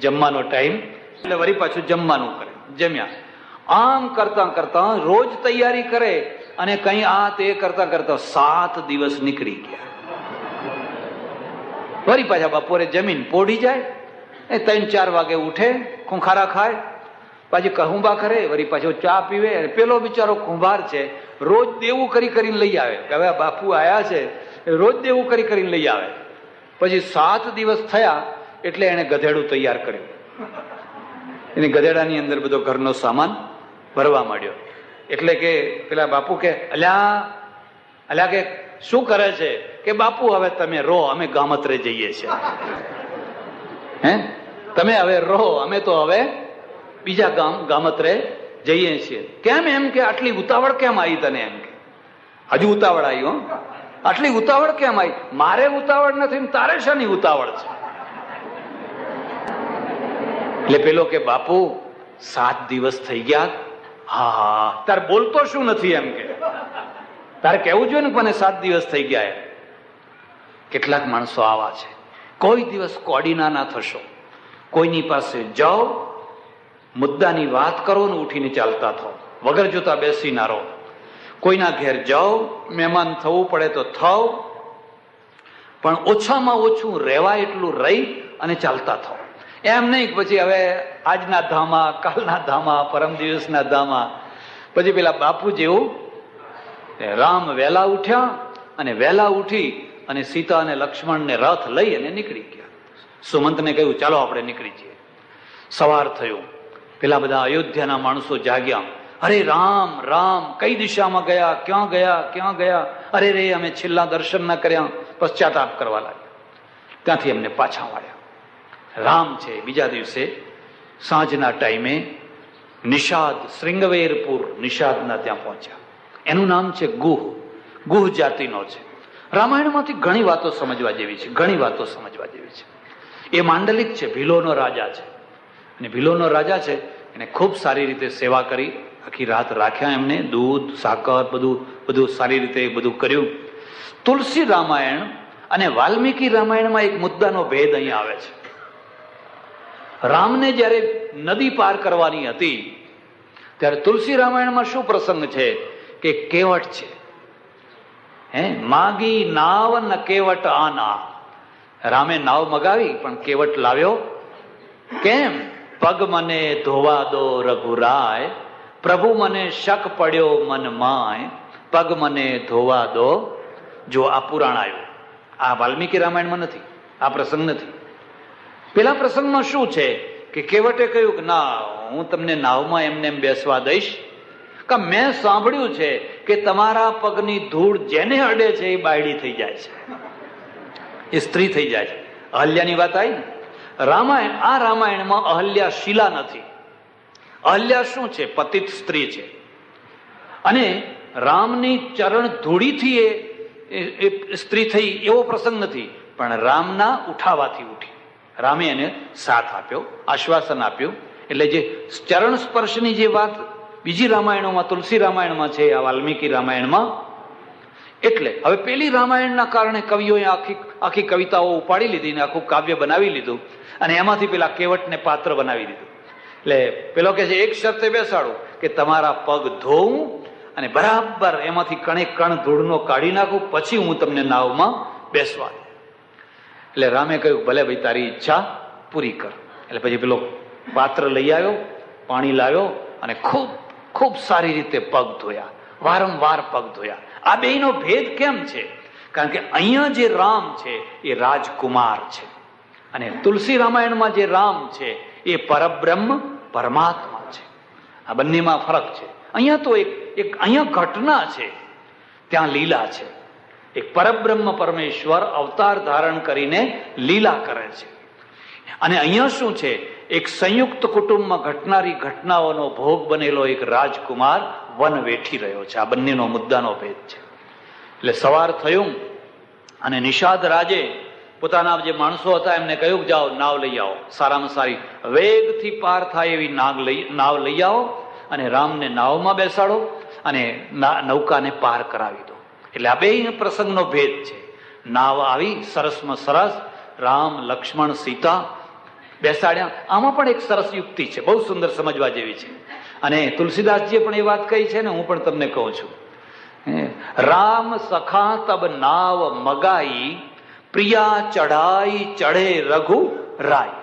જમવાનો ટાઈમ, એટલે વળી પાછું જમવાનું કરે. જમ્યા આમ કરતા કરતા રોજ તૈયારી કરે અને કઈ આ તે કરતા કરતા 7 દિવસ નીકળી ગયા. વળી પાછા બપોરે જમીન પોડી જાય. એ 3-4 વાગે ઉઠે, ખૂંખારા ખાય, પાછી કહુંબા કરે, વળી પાછો ચા પીવે. પેલો બિચારો કુંભાર છે, રોજ દેવું કરી કરીને લઈ આવે. હવે બાપુ આયા છે, રોજ દેવું કરી કરીને લઈ આવે. પછી 7 દિવસ થયા એટલે એને ગધેડું તૈયાર કર્યું. એની ગધેડાની અંદર બધો ઘરનો સામાન ભરવા માંડ્યો. એટલે કે પેલા બાપુ કે અલ્યા કે શું કરે છે? કે બાપુ હવે તમે રહો, અમે ગામત્રે જઈએ છીએ. હે તમે હવે રહો, અમે તો હવે બીજા ગામત્રે જઈએ છીએ. કેમ? એમ કે આટલી ઉતાવળ કેમ આવી તને? એમ કે હજુ ઉતાવળ આવી? હો, આટલી ઉતાવળ કેમ આવી? મારે ઉતાવળ નથી, તારે શાની ઉતાવળ છે? એટલે પેલો કે બાપુ 7 દિવસ થઈ ગયા. હા તારે બોલતો શું નથી? એમ કે તારે કેવું જોઈએ ને મને 7 દિવસ થઈ ગયા. કેટલાક માણસો આવા છે, કોઈ દિવસ કોડીના ના થશો. કોઈની પાસે જાઓ, મુદ્દાની વાત કરો ને ઉઠીને ચાલતા થાઓ, વગર જોતા બેસી ના રહો. કોઈના ઘેર જાઓ, મહેમાન થવું પડે તો થાવ, પણ ઓછામાં ઓછું રહેવાય એટલું રહી અને ચાલતા થાવ. એમ નહીં પછી હવે આજના ધામા, કાલના ધામા, પરમ દિવસના ધામા. પછી પેલા બાપુ જેવું રામ વહેલા ઉઠ્યા અને વહેલા ઉઠી અને સીતા અને લક્ષ્મણને રથ લઈ અને નીકળી ગયા. સુમંતને કહ્યું ચાલો આપણે નીકળી જઈએ. સવાર થયું, પેલા બધા અયોધ્યાના માણસો જાગ્યા. અરે રામ રામ, કઈ દિશામાં ગયા? ક્યાં ગયા? ક્યાં ગયા? અરે રે, અમે છેલ્લા દર્શન ના કર્યા. પશ્ચાતાપ કરવા લાગ્યા. ત્યાંથી એમને પાછા વાળ્યા. રામ છે બીજા દિવસે સાંજના ટાઈમે નિષાદ, શૃંગવેરપુર નિષાદના ત્યાં પહોંચ્યા. એનું નામ છે ગુહ. ગુહ જાતિનો છે. રામાયણમાંથી ઘણી વાતો સમજવા જેવી છે, ઘણી વાતો સમજવા જેવી છે. એ માંડલિક છે, ભીલોનો રાજા છે. અને ભીલોનો રાજા છે, એને ખૂબ સારી રીતે સેવા કરી. આખી રાત રાખ્યા એમને, દૂધ સાકર બધું સારી રીતે બધું કર્યું. તુલસી રામાયણ અને વાલ્મીકી રામાયણમાં એક મુદ્દાનો ભેદ અહીંયા આવે છે. રામને જ્યારે નદી પાર કરવાની હતી ત્યારે તુલસી રામાયણમાં શું પ્રસંગ છે કે કેવટ છે. માગી નાવ ન કેવટ આના. રામે નાવ મગાવી પણ કેવટ લાવ્યો કેમ? પગ મને ધોવા દો રઘુરાય, પ્રભુ મને શક પડ્યો મન માય, પગ મને ધોવા દો. જો આ પુરાણ આવ્યું, આ વાલ્મીકી રામાયણમાં નથી, આ પ્રસંગ નથી. પેલા પ્રસંગમાં શું છે કે કેવટે કહ્યું કે ના, હું તમને નાવમાં એમને એમ બેસવા દઈશ. કે મેં સાંભળ્યું છે કે તમારા પગની ધૂળ જેને અડે છે એ બાયડી થઈ જાય છે, એ સ્ત્રી થઈ જાય છે. અહલ્યાની વાત આવી ને. આ રામાયણમાં અહલ્યા શીલા નથી. અહલ્યા શું છે? પતિત સ્ત્રી છે. અને રામની ચરણ ધૂળીથી એ સ્ત્રી થઈ એવો પ્રસંગ નથી, પણ રામના ઉઠાવાથી ઉઠી. રામે એને સાથ આપ્યો, આશ્વાસન આપ્યું. એટલે જે ચરણ સ્પર્શની જે વાત બીજી રામાયણોમાં, તુલસી રામાયણમાં છે, આ વાલ્મીકી રામાયણમાં. એટલે હવે પેલી રામાયણના કારણે કવિઓએ આખી કવિતાઓ ઉપાડી લીધી ને આખું કાવ્ય બનાવી લીધું, અને એમાંથી પેલા કેવટને પાત્ર બનાવી દીધું. એટલે પેલો કે છે એક શરતે બેસાડું કે તમારા પગ ધોવું અને બરાબર એમાંથી કણે કણ ધૂળનો કાઢી નાખું, પછી હું તમને નાવમાં બેસવા દઉં. એટલે રામે કહ્યું ભલે ભાઈ, તારી ઈચ્છા પૂરી કર. એટલે પછી પેલો પાત્ર લઈ આવ્યો, પાણી લાવ્યો અને ખૂબ ખૂબ સારી રીતે પગ ધોયા, વારંવાર પગ ધોયા. આ બેયનો ભેદ કેમ છે? કારણ કે અહીંયા જે રામ છે એ રાજકુમાર છે, અને તુલસી રામાયણમાં જે રામ છે એ પરબ્રહ્મ પરમાત્મા છે. આ બંનેમાં ફરક છે. અહીંયા તો એક અહીંયા ઘટના છે, ત્યાં લીલા છે. એક પરબ્રહ્મ પરમેશ્વર અવતાર ધારણ કરીને લીલા કરે છે. અને અહીંયા શું છે એક સંયુક્ત કુટુંબમાં ઘટનારી ઘટનાઓનો ભોગ બનેલો એક રાજકુમાર વન વેઠી રહ્યો છે. આ બંનેનો મુદ્દાનો ભેદ છે. એટલે સવાર થયું અને નિષાદ રાજે પોતાના જે માણસો હતા એમને કહ્યું કે જાઓ નાવ લઈ આવો, સારામાં સારી વેગથી પાર થાય એવી નાવ લઈ આવો અને રામને નાવમાં બેસાડો અને નૌકાને પાર કરાવી દો. એટલે આ બે પ્રસંગનો ભેદ છે. નાવ આવી સરસમાં સરસ, રામ લક્ષ્મણ સીતા બેસાડ્યા. આમાં પણ એક સરસ યુક્તિ છે, બહુ સુંદર સમજવા જેવી છે. અને તુલસીદાસજીએ પણ એ વાત કહી છે ને, હું પણ તમને કહું છું. રામ સખા તબ નાવ મગાઈ, પ્રિયા ચઢાઈ ચઢે રઘુ રાય.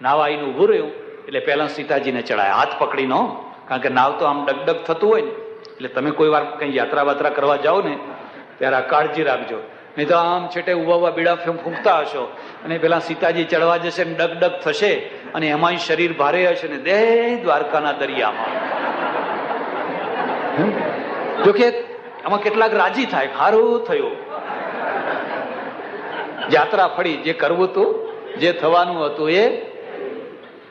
નાવ આવીને ઉભું રહ્યું એટલે પહેલા સીતાજીને ચડાયા, હાથ પકડીનો. કારણ કે નાવ તો આમ ડગડગ થતું હોય ને, એટલે તમે કોઈ વાર કઈ યાત્રા વાત્રા કરવા જાઓ ને ત્યારે આ કાળજી રાખજો, નહીં તો આમ છેટે ઉભા બીડા ફૂંકતા હશો અને પેલા સીતાજી ચડવા જશે ને ડગડગ થશે અને એમાંય શરીર ભારે હશે ને દે દ્વારકાના દરિયામાં. જોકે આમાં કેટલાક રાજી થાય, સારું થયું, યાત્રા ફળી, જે કરવું હતું, જે થવાનું હતું એ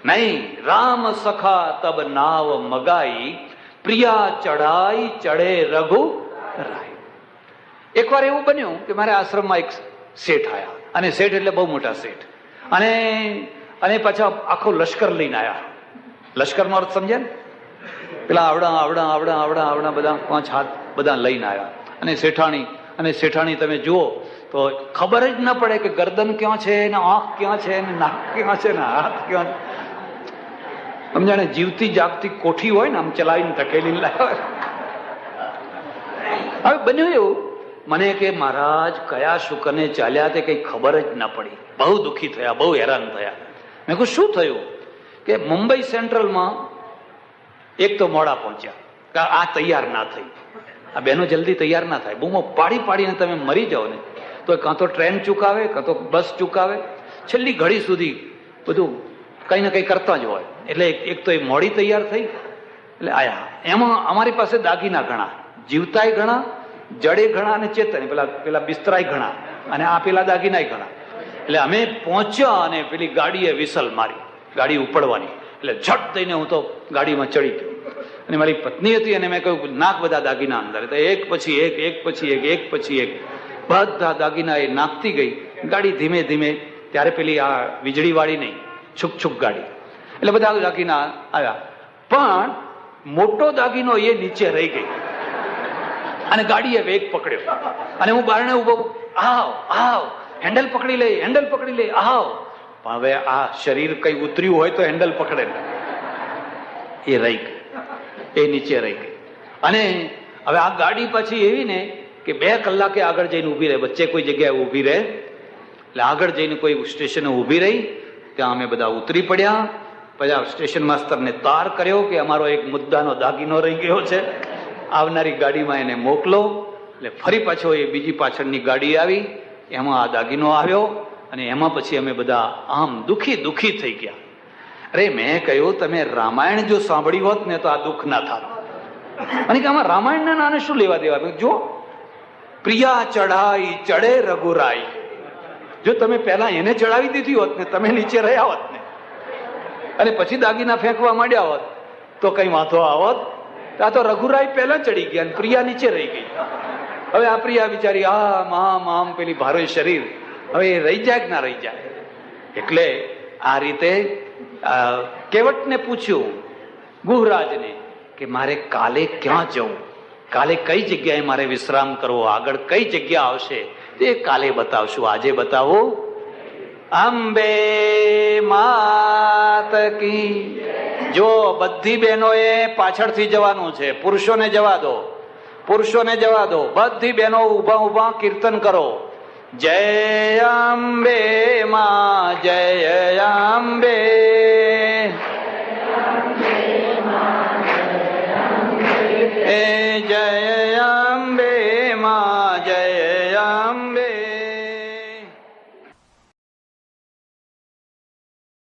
નહીં. રામ સખા તબ નાવ મગાઈ, પ્રિયા ચઢાઈ ચડે રઘુ રાય. એકવાર એવું બન્યું કે મારા આશ્રમમાં એક શેઠ આવ્યા, અને શેઠ એટલે બહુ મોટા શેઠ, અને પાછા આખો લશ્કર લઈને આવ્યા. લશ્કરનો અર્થ સમજ્યા ને? પેલા આવડા બધા 5 હાથ બધા લઈને આવ્યા. અને શેઠાણી તમે જુઓ તો ખબર જ ના પડે કે ગરદન ક્યાં છે ને આંખ ક્યાં છે ને નાક ક્યાં છે ને હાથ ક્યાં છે. સમજાણે જીવતી જાગતી કોઠી હોય ને આમ ચલાવીને ધકેલીને લાવ્યા. હવે બન્યું એવું, મને કે મહારાજ કયા શુકને ચાલ્યા તે કઈ ખબર જ ના પડી. બહુ દુઃખી થયા, બહુ હેરાન થયા. મેં કહ્યું શું થયું? કે મુંબઈ સેન્ટ્રલમાં એક તો મોડા પહોંચ્યા, આ તૈયાર ના થઈ. આ બહેનો જલ્દી તૈયાર ના થાય, બૂમો પાડીને તમે મરી જાઓ ને તો કાં તો ટ્રેન ચૂકાવે, કાં તો બસ ચૂકાવે, છેલ્લી ઘડી સુધી બધું કઈ ને કઈ કરતા જ હોય. એટલે એક તો એ મોડી તૈયાર થઈ એટલે આયા. એમાં અમારી પાસે દાગીના ઘણા, જીવતાય ઘણા, જડે ઘણા અને ચેતન પેલા બિસ્તરાય ઘણા, અને આ પેલા દાગીનાય ઘણા. એટલે અમે પહોંચ્યા અને પેલી ગાડીએ વિસલ મારી, ગાડી ઉપડવાની. એટલે ઝટ દઈને હું તો ગાડીમાં ચડી ગયો. અને મારી પત્ની હતી અને મેં કહ્યું નાખ બધા દાગીના અંદર. તો એક પછી એક બધા દાગીના એ નાખતી ગઈ. ગાડી ધીમે ધીમે, ત્યારે પેલી આ વીજળી વાળી નહીં, છુક ગાડી, એટલે બધા દાગીના આવ્યા. પણ મોટો દાગીનો એ નીચે રહી ગઈ અને ગાડીએ વેગ પકડ્યો. અને હું બારણે ઉભો, આવ હેન્ડલ પકડી લે આવ. પણ હવે આ શરીર કઈ ઉતર્યું હોય તો હેન્ડલ પકડે ને, એ રહી ગઈ, એ નીચે રહી ગઈ. અને હવે આ ગાડી પછી એવી ને કે 2 કલાકે આગળ જઈને ઊભી રહે, વચ્ચે કોઈ જગ્યાએ ઊભી રહે. એટલે આગળ જઈને કોઈ સ્ટેશને ઊભી રહી, ત્યાં અમે બધા ઉતરી પડ્યા. પછી સ્ટેશન માસ્તરને તાર કર્યો કે અમારો એક મુદ્દાનો દાગીનો રહી ગયો છે, આવનારી ગાડીમાં એને મોકલો. એટલે ફરી પાછો એ બીજી પાછળની ગાડી આવી, એમાં આ દાગીનો આવ્યો. અને એમાં પછી અમે બધા આમ દુઃખી થઈ ગયા. અરે મેં કહ્યું તમે રામાયણ જો સાંભળ્યું હોત ને તો આ દુઃખ ના થાત. અને કે આમાં રામાયણના નાને શું લેવા દેવા? જો પ્રિયા ચઢાઈ ચડે રઘુરાય, જો તમે પહેલા એને ચડાવી દીધી હોત ને, તમે નીચે રહ્યા હોત ને, અને પછી દાગીના ફેંકવા માંડ્યા હોત તો કઈ વાંધો આવત? આ તો રઘુરાય પહેલા ચડી ગયા અને પ્રિયા નીચે રહી ગઈ. હવે આ પ્રિયા બિચારી આમ પેલી ભારે શરીર, હવે એ રહી જાય કે ના રહી જાય? એટલે આ રીતે કેવટને પૂછ્યું, ગુહરાજને, કે મારે કાલે ક્યાં જવું, કાલે કઈ જગ્યાએ મારે વિશ્રામ કરવો, આગળ કઈ જગ્યા આવશે તે કાલે બતાવશું, આજે બતાવો. અંબે માત કી. જો બધી બહેનોએ પાછળથી જવાનું છે, પુરુષોને જવા દો, બધી બહેનો ઊભા કીર્તન કરો. જય અંબે માં, જય અંબે